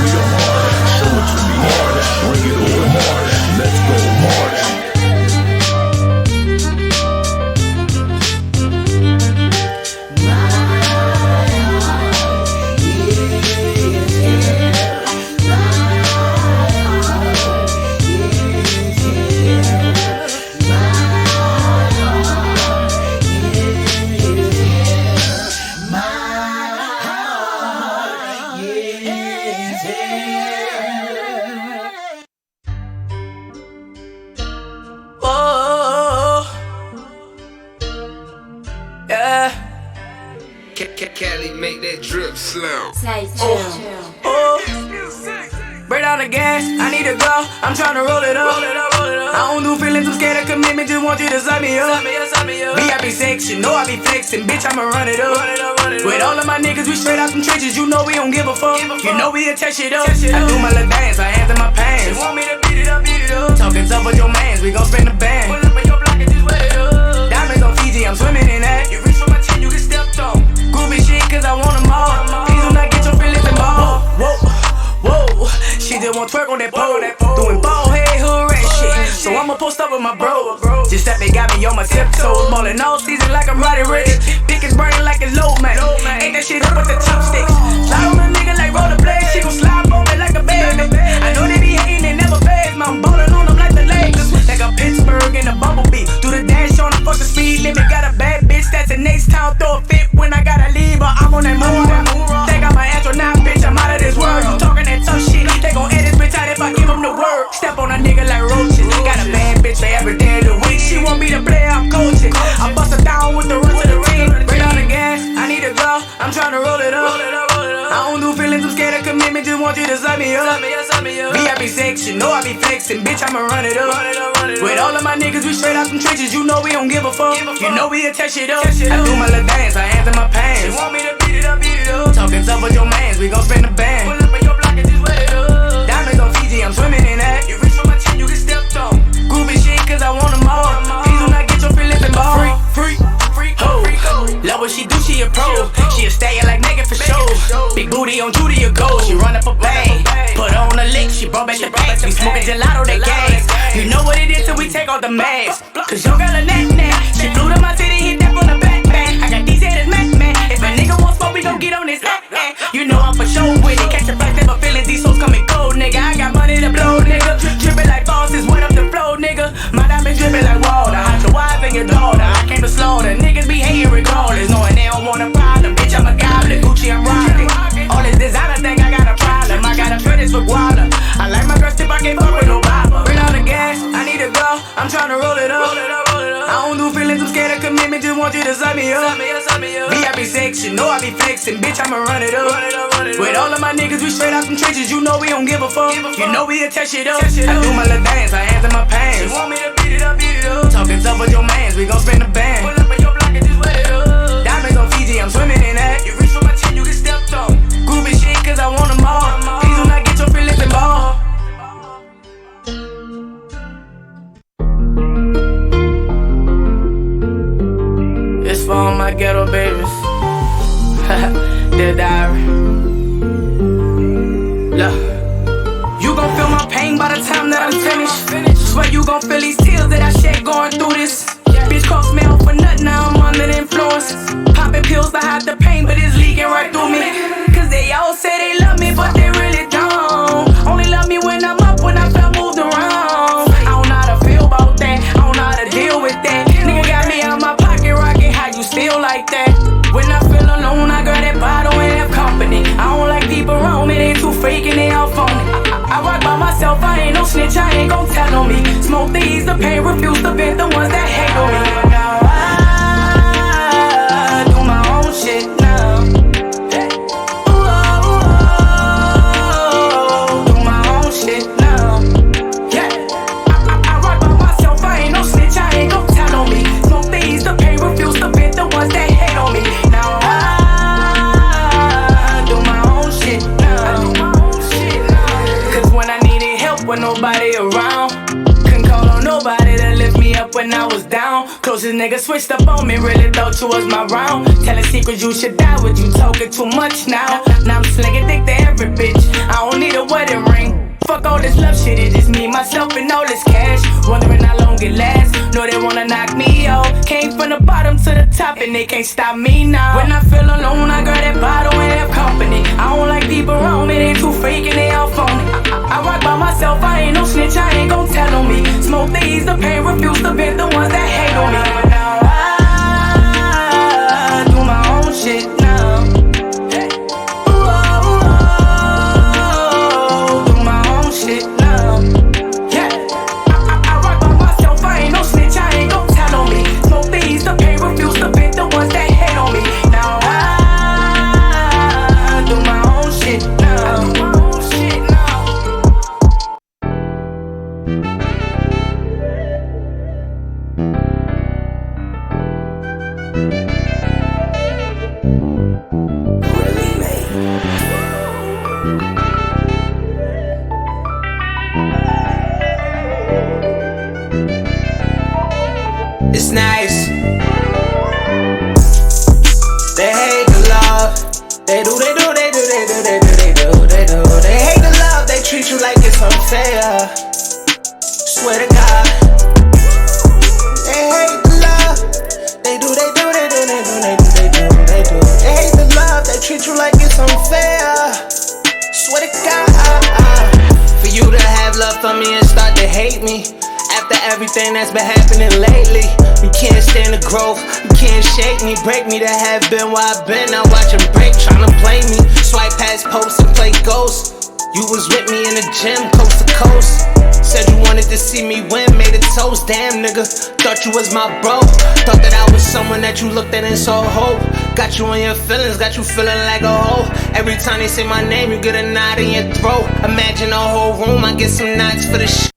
[SPEAKER 5] We your heart at, show us to be hard at. Bring it on your heart at, let's go hard at.
[SPEAKER 8] Cali make that drip slow.
[SPEAKER 9] Break down the gas, I need to go, I'm tryna roll it up. I don't do feelings, I'm scared of commitment, just want you to sign me up. VIP section, know I be flexing, bitch, I'ma run it up. With all of my niggas, we straight out them trenches, you know we don't give a fuck. You know we attach it up. I do my little dance, I hands in my pants. Want me to beat it up, talking tough with your mans, we gon' spin the band. Pull up in your block and just wet it up. Diamonds on Fiji, I'm swimming in that. You reach for my chin, you get stepped on. Groovy shit, cause I want them all. Please do not get your feelings involved. Whoa, she just want twerk on that pole. Doing ball head hood rat shit. So I'ma post up with my bro. Just that they got me on my tiptoes. Ballin' all season like I'm Roddy Rich. Pick is burning like it's low man. Ain't that shit up with the chopsticks. Slide on a nigga like rollerblades. She gon' slide on me like a baby. I know they be hating, they never phase. I'm ballin' on them like the Lakers. Like a Pittsburgh in a bumblebee. Do the dash on the fuck the speed limit. Got a bad bitch that's in H-Town. Throw a fit when I gotta leave her. I'm on that move. They got my astronaut bitch. I'm out of this world. You talking that tough shit. They gon' edit bitch out if I give them the word. Step on a nigga like roaches. Got a bad bitch for every day of the week. She want me to play, I'm coaching. I bust her down with the rest of the ring. Bring on the gas, I need to go. I'm tryna roll it up. I don't do feelings, I'm scared of commitment. Just want you to sign me up. VIP section, know I be flexing. Bitch, I'ma run it up. With all of my niggas, we straight out them trenches. You know we don't give a fuck. You know we attach it up. I do my little dance, I hands in my pants. Want me to beat it up, talking tough with your mans, we gon' spin the band. Pull up in your block and just wet it up. Diamonds on Fiji, I'm swimming in that. You reach for my chin, you get stepped on. Groovy shit, cause I want them all. Please do not get your feelings involved. Free, ho. Love what she do, she a pro. She a stallion like Megan for show. Big booty on Judy a go. She run up a bang. Put her on the lick, she brought back the bags. We smoking gelato, that gas. You know what it is till we take off the mask. Cause your girl a neck. She flew to my city, hit that on the back. I got these headed man. If a nigga wants smoke, we gon' get on this. You know I'm for sure with it. Catch a flight, never feeling these souls coming cold, nigga. I got money to blow, nigga. Drippin' like faucets, wet up the flow, nigga. My diamond drippin' like water. Hot the wife and your daughter. I came to slaughter. Niggas be hating regardless, knowing they don't want a problem. Bitch, I'm a goblin. Gucci, I'm rockin'. All this designer think I got a problem. I got a fetish for guala. I like my girl tip, I can't fuck with no baba. Bring on the gas, I need to go. I'm tryna roll it up. I don't do feelings, I'm scared of commitment. Just want you to sign me up. VIP section, know I be flexing, bitch, I'ma run it up. With all of my niggas, we straight out them trenches, you know we don't give a fuck. You know we'll touch it up. I do my little dance, I hands in my pants. You want me to beat it up, beat it up. Talking tough with your mans, we gon' spin the band. Pull up in your block and just wet it up. Diamonds on Fiji, I'm swimming in that. You reach for my chin, you get stepped on. Groovy shit, cause I want them all. Please do not get your feelings involved. It's for all my ghetto babies. Dear diary. Look, you gon' feel my pain by the time that I'm finished. Swear you gon' feel these tears that I shed going through this. Bitch cross me out for nothing, now I'm under the influence. Popping pills to hide the pain, but it's leaking right through me. Cause they all say they love me, but they really don't. Only love me when I'm up, when I feel moved around. I don't know how to feel about that, I don't know how to deal with that. Nigga got me out my pocket rocking, how you still like that? When I feel alone, I grab that bottle and have company. I don't like people around me, they too fake and they all phony. I rock by myself, I ain't no snitch, I ain't gon' tell on me. Smoke these, the pain, refuse to vent the ones that hate on me. Now I do my own shit now. Do my own shit now. Yeah, I rock by myself, I ain't no snitch, I ain't gon' tell on me. Smoke these, the pain, refuse to vent the ones that hate on me. Now I do my own shit now. Cause when I needed help with nobody around, couldn't call on nobody to lift me up when I was down. Closest nigga switched up on me, really thought you was my round. Telling secrets you should die with, you talking too much now. Now I'm slinging dick to every bitch, I don't need a wedding ring. Fuck all this love shit, it's just me, myself, and all this cash. Wondering how long it lasts, know they wanna knock me off. Came from the bottom to the top and they can't stop me now. When I feel alone, I grab that bottle and have company. I don't like people around me, they too fake and they all phony. I rock by myself, I ain't no snitch, I ain't gon' tell on me. Smoke these, the pain, refuse to vent the ones that hate on me. Now I do my own shit now. Do my own shit now. Yeah, I rock by myself, I ain't no snitch, I ain't gon' tell on me. Smoke these, the pain, refuse to vent the ones that hate on me. Now I do my own shit now. Do my own shit now.
[SPEAKER 10] It's nice. They hate the love. They do. They hate the love. They treat you like it's unfair. Swear to God. They hate the love. They do. They hate the love. They treat you like it's unfair. Swear to God. For you to have love for me and start to hate me. After everything that's been happening lately, you can't stand the growth, you can't shake me, break me to have been where I've been. Now watch them break, tryna play me. Swipe past posts and play ghosts. You was with me in the gym, coast to coast. Said you wanted to see me win, made a toast. Damn nigga, thought you was my bro. Thought that I was someone that you looked at and saw hope. Got you in your feelings, got you feeling like a hoe. Every time they say my name, you get a knot in your throat. Imagine a whole room, I get some knots for the shit.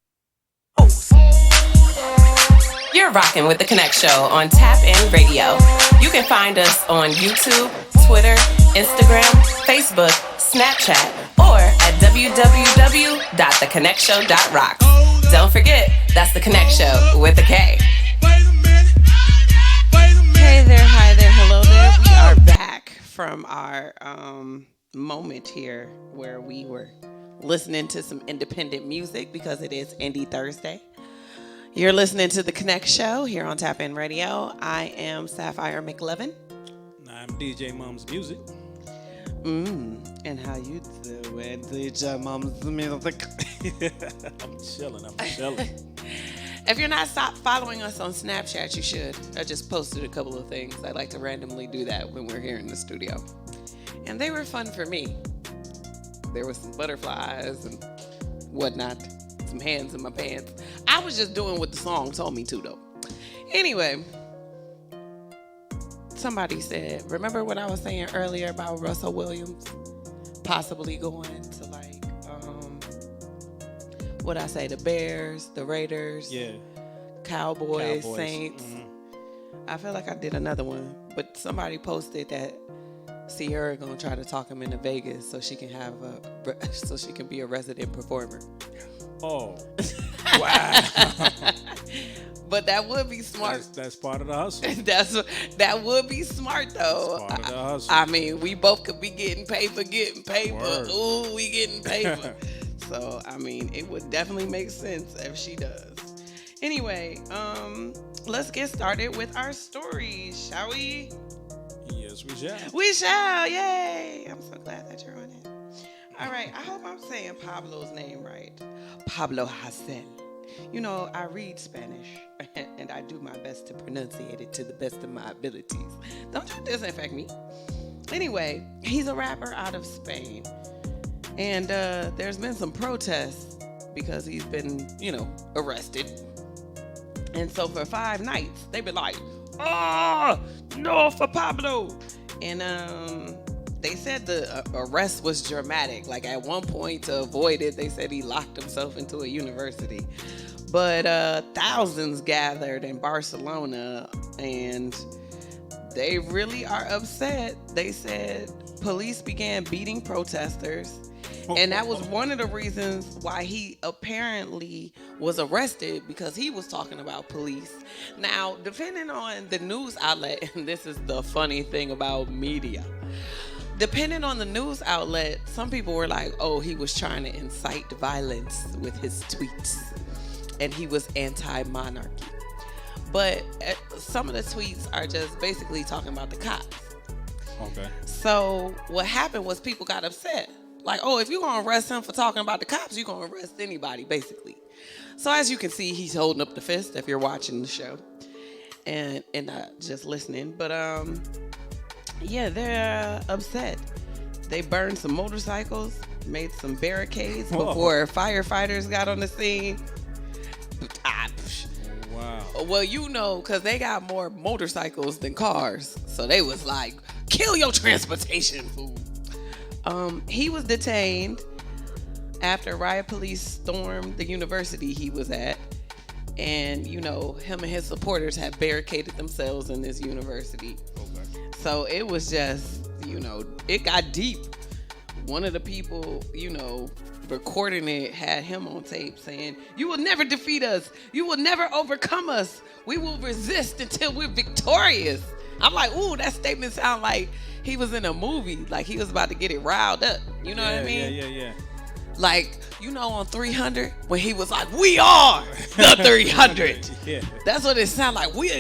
[SPEAKER 4] You're rocking with the Konnect Show on TapN Radio. You can find us on YouTube, Twitter, Instagram, Facebook, Snapchat, or at www.thekonnectshow.rocks. Don't forget, that's the Konnect Show with a K.
[SPEAKER 6] Hey there, hi there, hello there. We are back from our moment here where we were listening to some independent music because it is Indie Thursday. You're listening to the Konnect Show here on TapN Radio. I am Sapphire McLevin.
[SPEAKER 7] I'm DJ Mom's Music.
[SPEAKER 6] And how you doing, DJ Mom's Music?
[SPEAKER 7] I'm chilling.
[SPEAKER 6] If you're not following us on Snapchat, you should. I just posted a couple of things. I like to randomly do that when we're here in the studio. And they were fun for me. There was some butterflies and whatnot. Some hands in my pants. I was just doing what the song told me to, though. Anyway, somebody said, remember what I was saying earlier about Russell Williams possibly going to like, what I say, the Bears, the Raiders, Cowboys, Saints. I feel like I did another one, but somebody posted that Sierra gonna try to talk him into Vegas so she can be a resident performer.
[SPEAKER 7] Oh, wow!
[SPEAKER 6] But that would be smart.
[SPEAKER 7] That's part of the hustle.
[SPEAKER 6] That would be smart though.
[SPEAKER 7] That's part of the hustle.
[SPEAKER 6] I mean, we both could be getting paper.
[SPEAKER 7] Word.
[SPEAKER 6] Ooh, we getting paper. So I mean, it would definitely make sense if she does. Anyway, let's get started with our stories, shall we?
[SPEAKER 7] Yes, we shall.
[SPEAKER 6] We shall. Yay! I'm so glad that you're on it. All right. I hope I'm saying Pablo's name right. Pablo Hasél. You know, I read Spanish, and I do my best to pronunciate it to the best of my abilities. Don't you disinfect me. Anyway, he's a rapper out of Spain. And there's been some protests because he's been, arrested. And so for 5 nights, they've been like, no for Pablo. And they said the arrest was dramatic. Like at one point to avoid it, they said he locked himself into a university. But thousands gathered in Barcelona and they really are upset. They said police began beating protesters. And that was one of the reasons why he apparently was arrested, because he was talking about police. Now, depending on the news outlet, and this is the funny thing about media, depending on the news outlet, some people were like, oh, he was trying to incite violence with his tweets, and he was anti-monarchy. But some of the tweets are just basically talking about the cops.
[SPEAKER 7] Okay.
[SPEAKER 6] So what happened was people got upset. Like, oh, if you're going to arrest him for talking about the cops, you're going to arrest anybody, basically. So as you can see, he's holding up the fist if you're watching the show and not just listening. But, yeah, they're upset. They burned some motorcycles, made some barricades before firefighters got on the scene.
[SPEAKER 7] Wow.
[SPEAKER 6] Well, because they got more motorcycles than cars. So they was like, kill your transportation, fool. He was detained after riot police stormed the university he was at. And, him and his supporters had barricaded themselves in this university. Okay. So it was just, it got deep. One of the people, recording it had him on tape saying, "You will never defeat us. You will never overcome us. We will resist until we're victorious." I'm like, ooh, that statement sound like he was in a movie, like he was about to get it riled up. You know what I mean?
[SPEAKER 7] Yeah.
[SPEAKER 6] Like, on 300 when he was like, "We are the 300."
[SPEAKER 7] Yeah.
[SPEAKER 6] That's what it sounded like. We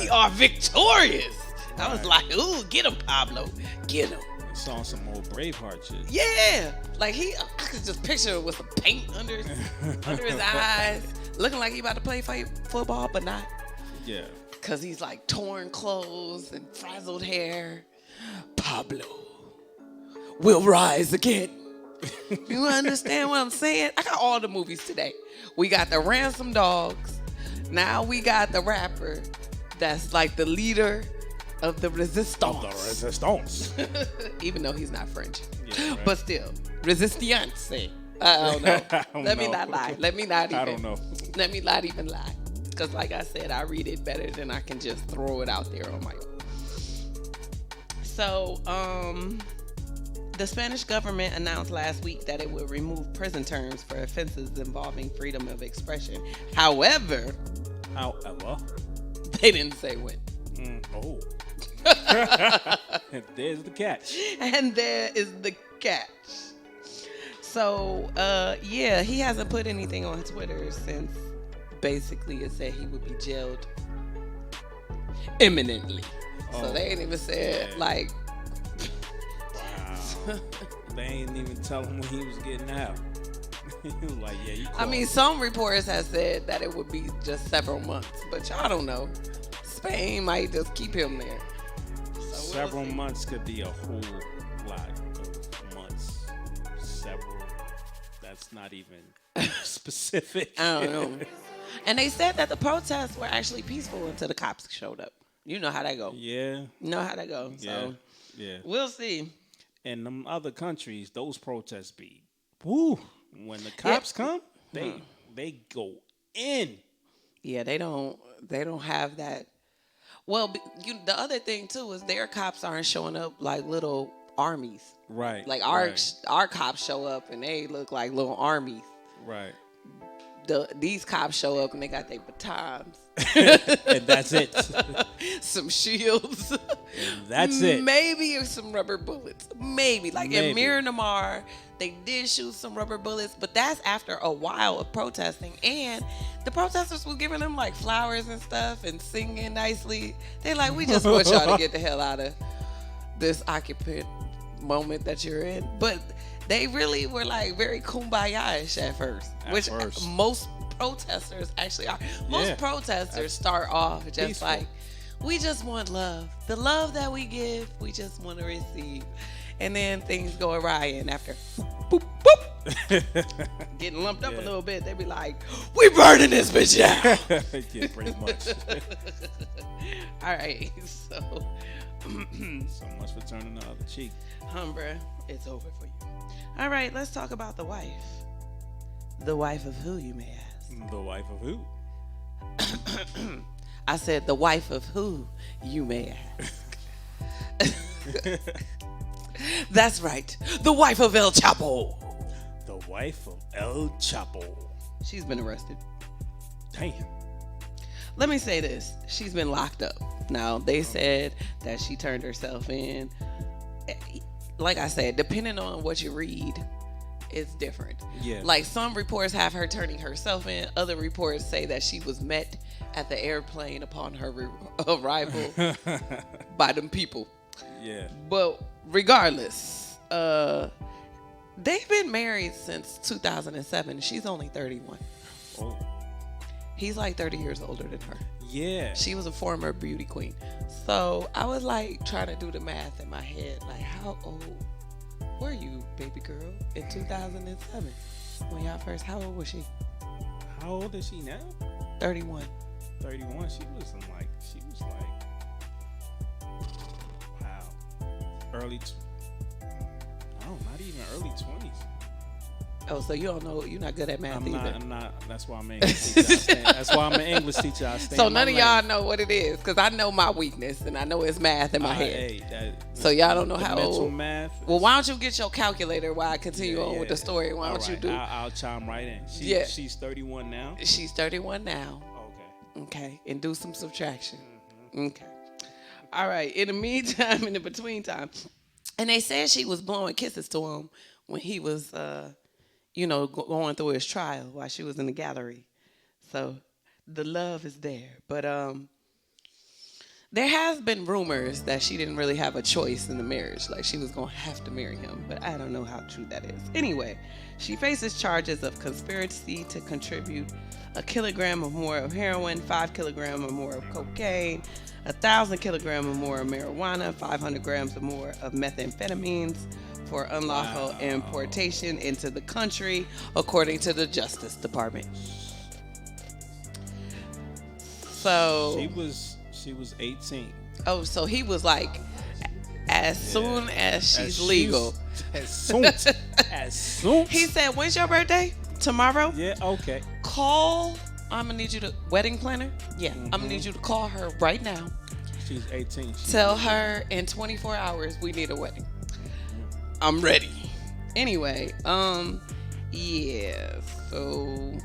[SPEAKER 6] are victorious. I was like, ooh, get him, Pablo, get him.
[SPEAKER 7] It's on some old Braveheart shit.
[SPEAKER 6] Yeah, like I could just picture it with some paint under his eyes, looking like he about to play football, but not.
[SPEAKER 7] Yeah.
[SPEAKER 6] Cause he's like torn clothes and frazzled hair. Pablo will rise again. You understand what I'm saying? I got all the movies today. We got the Ransom Dogs. Now we got the rapper that's like the leader of the Resistance. Even though he's not French. Yeah, right. But still, Resistance. I don't know. Let me not lie. Let me not even.
[SPEAKER 7] I don't know.
[SPEAKER 6] Let me not even lie. Because like I said, I read it better than I can just throw it out there on my own. So, the Spanish government announced last week that it would remove prison terms for offenses involving freedom of expression. However, they didn't say when.
[SPEAKER 7] And there's the catch.
[SPEAKER 6] And there is the catch. So, he hasn't put anything on Twitter since basically it said he would be jailed imminently. So they ain't even said, like...
[SPEAKER 7] Wow. They ain't even tell him when he was getting out. He was like, yeah, you called.
[SPEAKER 6] I mean, some reports have said that it would be just several months, but y'all don't know. Spain might just keep him there. So
[SPEAKER 7] several months could be a whole lot of months. Several. That's not even specific.
[SPEAKER 6] I don't know. And they said that the protests were actually peaceful until the cops showed up. You know how that go.
[SPEAKER 7] Yeah.
[SPEAKER 6] You know how that go. So
[SPEAKER 7] yeah.
[SPEAKER 6] We'll see.
[SPEAKER 7] In them other countries, those protests be woo. When the cops come, they go in.
[SPEAKER 6] Yeah, they don't have that. Well, the other thing too is their cops aren't showing up like little armies.
[SPEAKER 7] Right.
[SPEAKER 6] Like our cops show up and they look like little armies.
[SPEAKER 7] Right.
[SPEAKER 6] These cops show up and they got their batons.
[SPEAKER 7] And that's it.
[SPEAKER 6] Some shields.
[SPEAKER 7] And that's it.
[SPEAKER 6] Maybe some rubber bullets. Maybe. Like in Miramar, they did shoot some rubber bullets, but that's after a while of protesting. And the protesters were giving them like flowers and stuff and singing nicely. They're like, we just want y'all to get the hell out of this occupant moment that you're in. But they really were like very kumbaya-ish at first. Most protesters actually are. Most protesters start off just peaceful. Like, we just want love. The love that we give, we just want to receive. And then things go awry, and after boop, boop, getting lumped up a little bit, they be like, we burning this bitch out.
[SPEAKER 7] Yeah, pretty much.
[SPEAKER 6] All right, so
[SPEAKER 7] much for turning the other cheek.
[SPEAKER 6] Humbra, it's over for you. All right, let's talk about the wife. The wife of who, you may ask?
[SPEAKER 7] The wife of who?
[SPEAKER 6] I said the wife of who, you may ask. That's right. The wife of El Chapo.
[SPEAKER 7] The wife of El Chapo.
[SPEAKER 6] She's been arrested.
[SPEAKER 7] Damn.
[SPEAKER 6] Let me say this. She's been locked up. Now, they said that she turned herself in. Like I said, depending on what you read, it's different.
[SPEAKER 7] Yeah.
[SPEAKER 6] Like some reports have her turning herself in. Other reports say that she was met at the airplane upon her arrival by them people.
[SPEAKER 7] Yeah.
[SPEAKER 6] But regardless, they've been married since 2007. She's only 31.
[SPEAKER 7] Oh.
[SPEAKER 6] He's like 30 years older than her.
[SPEAKER 7] Yeah.
[SPEAKER 6] She was a former beauty queen. So I was like trying to do the math in my head. Like, how old were you, baby girl, in 2007? When y'all first, how old was she?
[SPEAKER 7] How old is she now?
[SPEAKER 6] 31.
[SPEAKER 7] 31. She was like, wow. Not even early 20s.
[SPEAKER 6] Oh, so you don't know, you're not good at math either.
[SPEAKER 7] I'm not. That's why I'm an English teacher. That's why I'm an English teacher.
[SPEAKER 6] So none of y'all know what it is, because I know my weakness, and I know it's math in my head. So y'all don't know how
[SPEAKER 7] mental
[SPEAKER 6] old.
[SPEAKER 7] Math.
[SPEAKER 6] Well, why don't you get your calculator while I continue on with the story? Why don't you do?
[SPEAKER 7] I'll chime right in. She's 31 now.
[SPEAKER 6] She's 31 now.
[SPEAKER 7] Okay.
[SPEAKER 6] Okay, and do some subtraction. Okay. All right. In the meantime, in the between time, and they said she was blowing kisses to him when he was, going through his trial while she was in the gallery. So the love is there. But there has been rumors that she didn't really have a choice in the marriage. Like she was going to have to marry him. But I don't know how true that is. Anyway, she faces charges of conspiracy to contribute 1 kilogram or more of heroin, 5 kilograms or more of cocaine, 1,000 kilograms or more of marijuana, 500 grams or more of methamphetamines for unlawful importation into the country, according to the Justice Department. So
[SPEAKER 7] she was 18.
[SPEAKER 6] Oh, so he was like, as soon as she's legal.
[SPEAKER 7] As soon.
[SPEAKER 6] He said, when's your birthday? Tomorrow?
[SPEAKER 7] Yeah, okay.
[SPEAKER 6] Call. I'm going to need you to, wedding planner? Yeah. I'm going to need you to call her right now.
[SPEAKER 7] She's 18.
[SPEAKER 6] Tell her in 24 hours we need a wedding. I'm ready. Anyway, yeah. So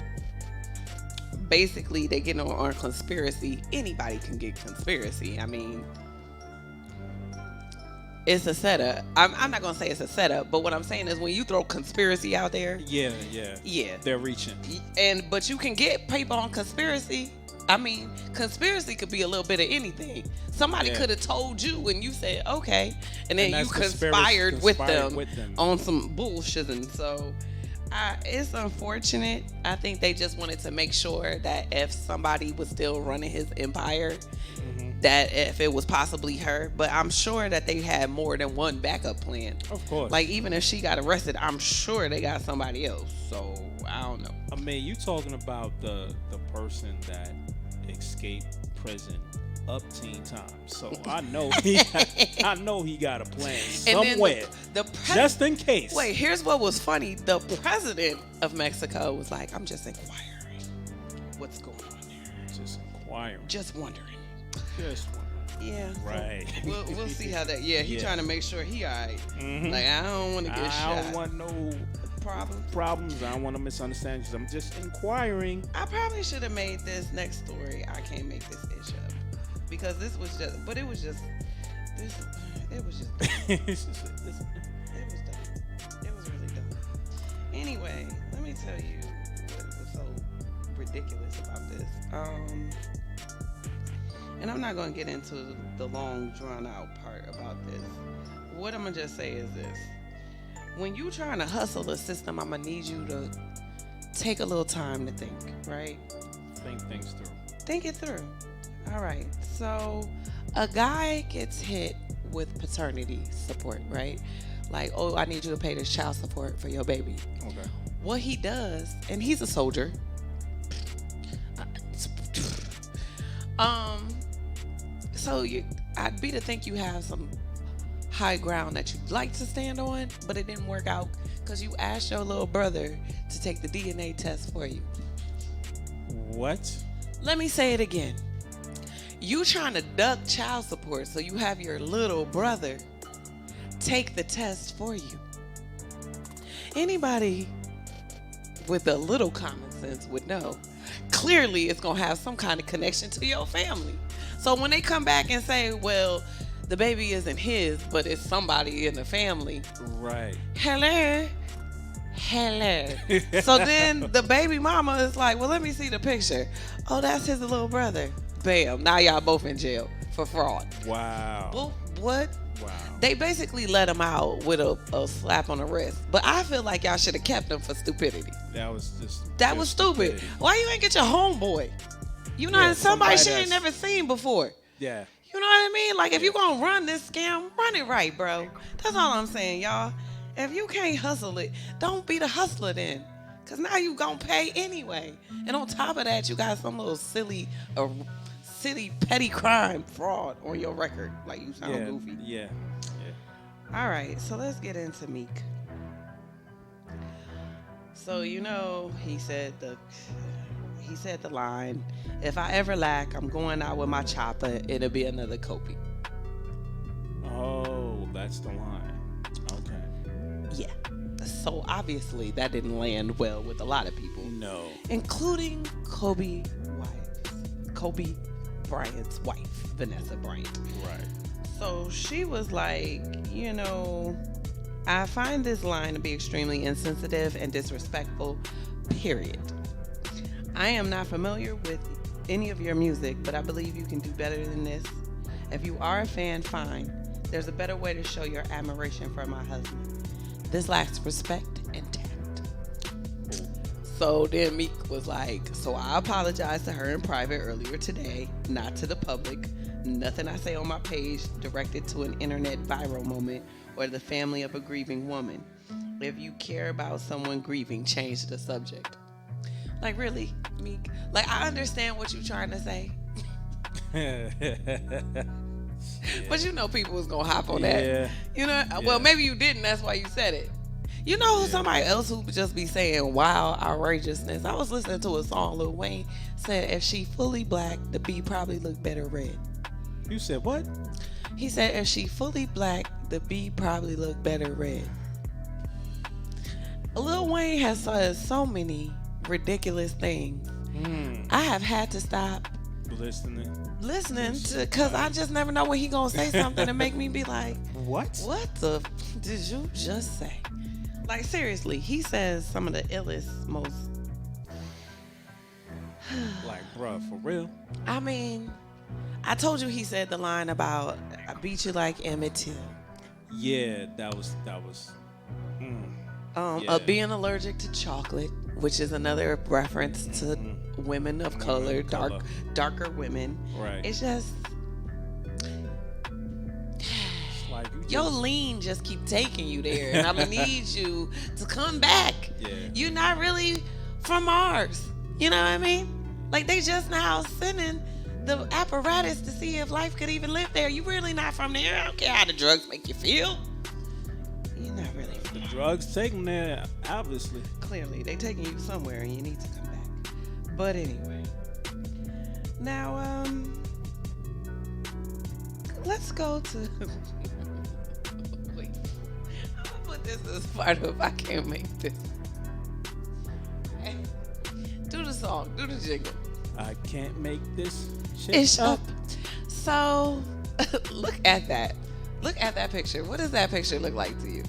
[SPEAKER 6] basically, they get on conspiracy. Anybody can get conspiracy. I mean, it's a setup. I'm not gonna say it's a setup, but what I'm saying is when you throw conspiracy out there,
[SPEAKER 7] yeah, they're reaching.
[SPEAKER 6] But you can get people on conspiracy. I mean, conspiracy could be a little bit of anything. Somebody could have told you and you said, okay. And then you conspired with them on some bullshit. And so it's unfortunate. I think they just wanted to make sure that if somebody was still running his empire, that if it was possibly her. But I'm sure that they had more than one backup plan.
[SPEAKER 7] Of course.
[SPEAKER 6] Like, even if she got arrested, I'm sure they got somebody else. So, I don't know.
[SPEAKER 7] I mean, you talking about the person that escaped prison up teen time. So I know he got a plan somewhere. Just in case.
[SPEAKER 6] Wait, here's what was funny. The president of Mexico was like, I'm just inquiring what's going on there.
[SPEAKER 7] Just inquiring.
[SPEAKER 6] Just wondering.
[SPEAKER 7] Just wondering.
[SPEAKER 6] Yeah.
[SPEAKER 7] Right.
[SPEAKER 6] So we'll see how that. Yeah, he trying to make sure he all right.
[SPEAKER 7] Mm-hmm.
[SPEAKER 6] Like, I don't want to get shot.
[SPEAKER 7] I don't want no problems. I don't want to misunderstand you. I'm just inquiring.
[SPEAKER 6] I probably should have made this next story. I can't make this ish up because this was just. But it was just. It was just. It was dumb. It was really dumb. Anyway, let me tell you what was so ridiculous about this. And I'm not going to get into the long, drawn-out part about this. What I'm going to just say is this. When you trying to hustle the system, I'm going to need you to take a little time to think, right?
[SPEAKER 7] Think things through.
[SPEAKER 6] Think it through. All right. So a guy gets hit with paternity support, right? Like, oh, I need you to pay this child support for your baby.
[SPEAKER 7] Okay.
[SPEAKER 6] What he does, and he's a soldier. So I'd be to think you have some high ground that you'd like to stand on, but it didn't work out because you asked your little brother to take the DNA test for you.
[SPEAKER 7] What?
[SPEAKER 6] Let me say it again. You trying to duck child support, so you have your little brother take the test for you. Anybody with a little common sense would know. Clearly, it's going to have some kind of connection to your family. So when they come back and say, well, the baby isn't his, but it's somebody in the family.
[SPEAKER 7] Right.
[SPEAKER 6] Hello. So then the baby mama is like, well, let me see the picture. Oh, that's his little brother. Bam. Now y'all both in jail for fraud.
[SPEAKER 7] Wow.
[SPEAKER 6] Well, what?
[SPEAKER 7] Wow.
[SPEAKER 6] They basically let him out with a slap on the wrist. But I feel like y'all should have kept him for stupidity.
[SPEAKER 7] That was
[SPEAKER 6] stupid. Why you ain't get your homeboy? You know, somebody she ain't never seen before.
[SPEAKER 7] Yeah.
[SPEAKER 6] You know what I mean? Like, if you gonna run this scam, run it right, bro. That's all I'm saying, y'all. If you can't hustle it, don't be the hustler then. Because now you gonna pay anyway. And on top of that, you got some little silly petty crime fraud on your record. Like, you sound goofy.
[SPEAKER 7] Yeah.
[SPEAKER 6] All right, so let's get into Meek. So, you know, he said the line, if I ever lack, I'm going out with my chopper, it'll be another Kobe.
[SPEAKER 7] Oh, that's the line. Okay.
[SPEAKER 6] Yeah. So obviously that didn't land well with a lot of people.
[SPEAKER 7] No.
[SPEAKER 6] Including Kobe Bryant's wife, Vanessa Bryant.
[SPEAKER 7] Right.
[SPEAKER 6] So she was like, you know, I find this line to be extremely insensitive and disrespectful, period. I am not familiar with any of your music, but I believe you can do better than this. If you are a fan, fine. There's a better way to show your admiration for my husband. This lacks respect and tact. So then Meek was like, so I apologized to her in private earlier today, not to the public. Nothing I say on my page directed to an internet viral moment or the family of a grieving woman. If you care about someone grieving, change the subject. Like, really, Meek? Like, I understand what you're trying to say. But you know people was going to hop on that. You know? Yeah. Well, maybe you didn't. That's why you said it. You know somebody else who would just be saying wild outrageousness? I was listening to a song Lil Wayne said, if she fully black, the B probably look better red.
[SPEAKER 7] You said what?
[SPEAKER 6] He said, if she fully black, the B probably look better red. Lil Wayne has said so many ridiculous things. I have had to stop listening to, because I just never know when he gonna say something to make me be like, what the did you just say? Like, seriously, he says some of the illest, most
[SPEAKER 7] like, bruh, for real.
[SPEAKER 6] I mean, I told you he said the line about I beat you like Emmett Till.
[SPEAKER 7] Yeah, that was
[SPEAKER 6] being allergic to chocolate, which is another reference to women of color, darker women.
[SPEAKER 7] Right.
[SPEAKER 6] It's just
[SPEAKER 7] like
[SPEAKER 6] your lean just keep taking you there, and I'm gonna need you to come back.
[SPEAKER 7] Yeah.
[SPEAKER 6] You're not really from Mars. You know what I mean? Like, they just now sending the apparatus to see if life could even live there. You really not from there. I don't care how the drugs make you feel. You're not really from
[SPEAKER 7] The drugs taking there, obviously.
[SPEAKER 6] Clearly, they taking you somewhere and you need to come back. But anyway. Now, let's go to... Wait. I'm gonna put this as part of I can't make this. Do the song. Do the jingle.
[SPEAKER 7] I can't make this shit
[SPEAKER 6] It's
[SPEAKER 7] up.
[SPEAKER 6] up. So, look at that. Look at that picture. What does that picture look like to you?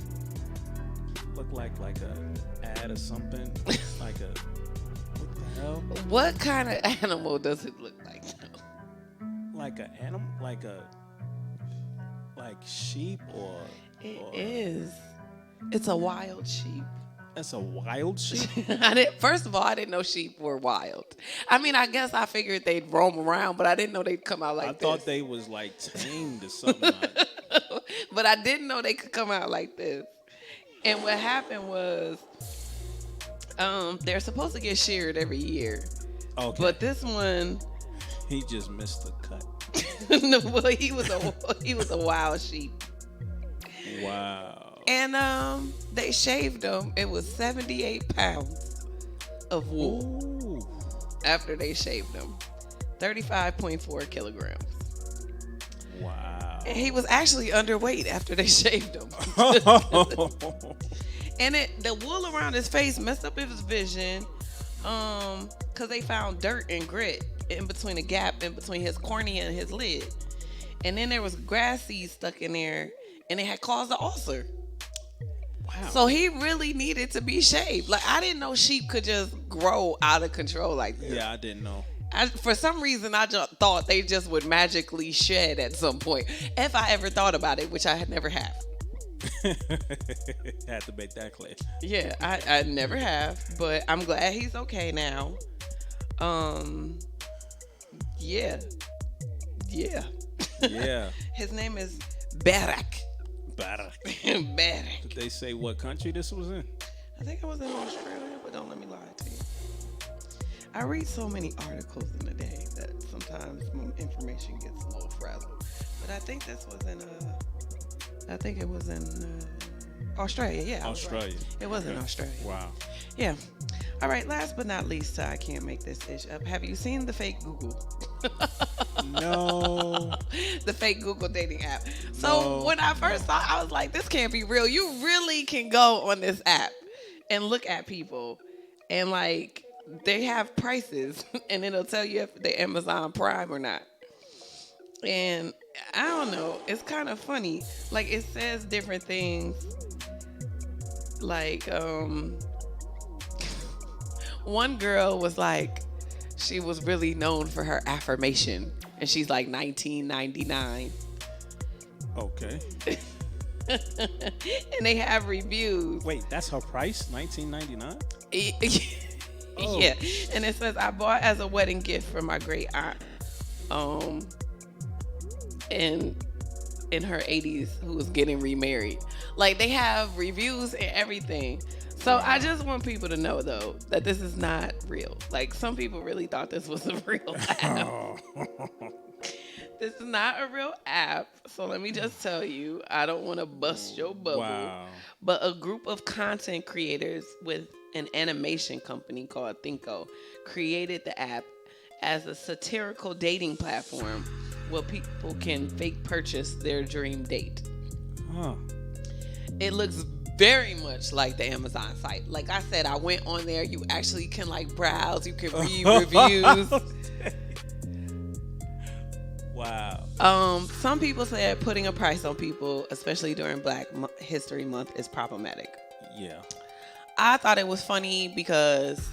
[SPEAKER 7] Look like a ad or something. Like a what the hell?
[SPEAKER 6] What kind of animal does it look like?
[SPEAKER 7] Like an animal? Like sheep or?
[SPEAKER 6] It is. It's a wild sheep.
[SPEAKER 7] That's a wild sheep?
[SPEAKER 6] First of all, I didn't know sheep were wild. I mean, I guess I figured they'd roam around, but I didn't know they'd come out like this.
[SPEAKER 7] I thought they was like tamed or something.
[SPEAKER 6] But I didn't know they could come out like this. And what happened was, they're supposed to get sheared every year.
[SPEAKER 7] Okay.
[SPEAKER 6] But this one,
[SPEAKER 7] he just missed the cut.
[SPEAKER 6] No, well, he was a wild sheep.
[SPEAKER 7] Wow.
[SPEAKER 6] And they shaved him. It was 78 pounds of wool.
[SPEAKER 7] Ooh.
[SPEAKER 6] After they shaved him. 35.4 kilograms.
[SPEAKER 7] Wow.
[SPEAKER 6] And he was actually underweight after they shaved him. And the wool around his face messed up his vision, because they found dirt and grit in between the gap in between his cornea and his lid. And then there was grass seeds stuck in there, and it had caused an ulcer.
[SPEAKER 7] Wow.
[SPEAKER 6] So he really needed to be shaved. Like, I didn't know sheep could just grow out of control like this.
[SPEAKER 7] Yeah, I didn't know.
[SPEAKER 6] For some reason, I just thought they just would magically shed at some point. If I ever thought about it, which I had never have.
[SPEAKER 7] Had to make that clear.
[SPEAKER 6] Yeah, I never have. But I'm glad he's okay now. Yeah. His name is Barak. Barak.
[SPEAKER 7] Did they say what country this was in?
[SPEAKER 6] I think it was in Australia, but don't let me lie to you. I read so many articles in a day that sometimes my information gets a little frazzled. But I think this was in Australia. Yeah,
[SPEAKER 7] Australia.
[SPEAKER 6] Right. It was in Australia.
[SPEAKER 7] Wow.
[SPEAKER 6] Yeah. All right. Last but not least, I can't make this ish up. Have you seen the fake Google?
[SPEAKER 7] No.
[SPEAKER 6] The fake Google dating app. So when I first saw it, I was like, this can't be real. You really can go on this app and look at people and like they have prices and it'll tell you if they're Amazon Prime or not. And I don't know. It's kind of funny. Like it says different things. Like one girl was like, she was really known for her affirmation. And she's like $19.99.
[SPEAKER 7] Okay.
[SPEAKER 6] And they have reviews.
[SPEAKER 7] Wait, that's her price? $19.99?
[SPEAKER 6] Oh. Yeah. And it says, I bought as a wedding gift for my great aunt. In her 80s, who was getting remarried. Like they have reviews and everything. So I just want people to know though that this is not real. Like some people really thought this was a real app. This is not a real app. So let me just tell you, I don't want to bust your bubble.
[SPEAKER 7] Wow.
[SPEAKER 6] But a group of content creators with an animation company called Thinko created the app as a satirical dating platform where people can fake purchase their dream date.
[SPEAKER 7] Huh.
[SPEAKER 6] It looks very much like the Amazon site. Like I said, I went on there. You actually can like browse. You can read reviews.
[SPEAKER 7] Wow.
[SPEAKER 6] Some people said putting a price on people, especially during Black History Month, is problematic.
[SPEAKER 7] Yeah.
[SPEAKER 6] I thought it was funny because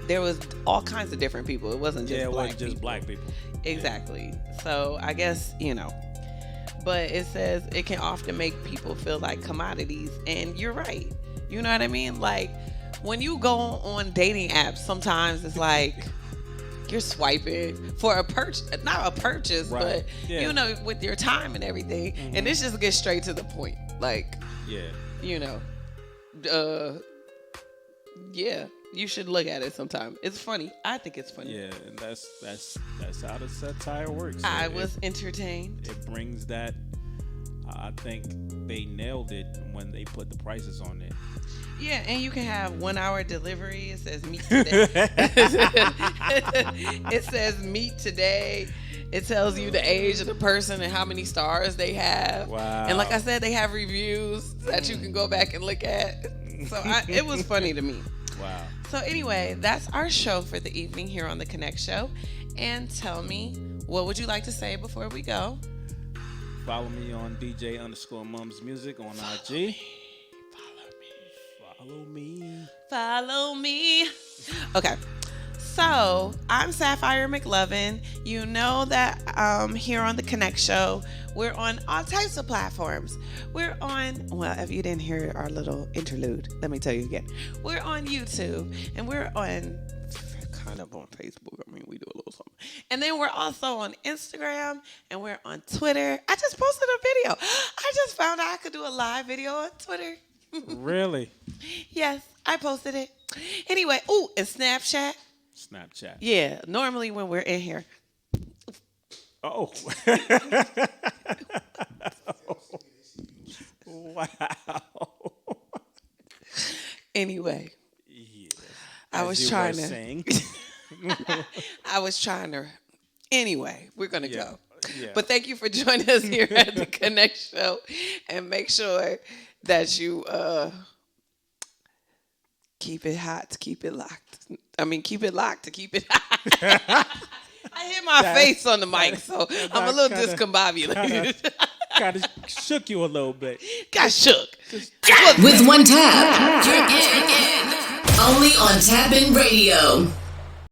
[SPEAKER 6] there was all kinds of different people. It wasn't just
[SPEAKER 7] black people.
[SPEAKER 6] Exactly. So I guess, but it says it can often make people feel like commodities. And you're right. You know what I mean? Like when you go on dating apps, sometimes it's like you're swiping for a purchase, not a purchase,
[SPEAKER 7] right.
[SPEAKER 6] But with your time and everything. Mm-hmm. And this just gets straight to the point. Like,
[SPEAKER 7] yeah.
[SPEAKER 6] Yeah. You should look at it sometime. It's funny. I think it's funny.
[SPEAKER 7] Yeah, and that's how the satire works.
[SPEAKER 6] I was entertained.
[SPEAKER 7] It brings that. I think they nailed it when they put the prices on it.
[SPEAKER 6] Yeah, and you can have 1 hour delivery. It says meet today. It says meet today. It tells you the age of the person and how many stars they have.
[SPEAKER 7] Wow.
[SPEAKER 6] And like I said, they have reviews that you can go back and look at. So it was funny to me.
[SPEAKER 7] Wow.
[SPEAKER 6] So anyway, that's our show for the evening here on the Konnect Show. And tell me, what would you like to say before we go?
[SPEAKER 7] Follow me on DJ_Mums Music on IG.
[SPEAKER 6] Follow me. Okay. So, I'm Sapphire McLovin. You know that here on the Konnect Show, we're on all types of platforms. We're on, well, if you didn't hear our little interlude, let me tell you again. We're on YouTube, and we're on, kind of on Facebook. I mean, we do a little something. And then we're also on Instagram, and we're on Twitter. I just posted a video. I just found out I could do a live video on Twitter.
[SPEAKER 7] Really?
[SPEAKER 6] Yes, I posted it. Anyway, and Snapchat. Yeah, normally when we're in here.
[SPEAKER 7] Oh. Wow.
[SPEAKER 6] Anyway.
[SPEAKER 7] Yeah.
[SPEAKER 6] I was trying to. Anyway, we're going to go. Yeah. But thank you for joining us here at the Konnect Show. And make sure that you keep it hot to keep it locked. I mean, keep it locked to keep it hot. I hit my face on the mic, so I'm a little discombobulated.
[SPEAKER 7] Kind of shook you a little bit.
[SPEAKER 6] Got shook.
[SPEAKER 3] With one tap, you're in. Only on TapN Radio.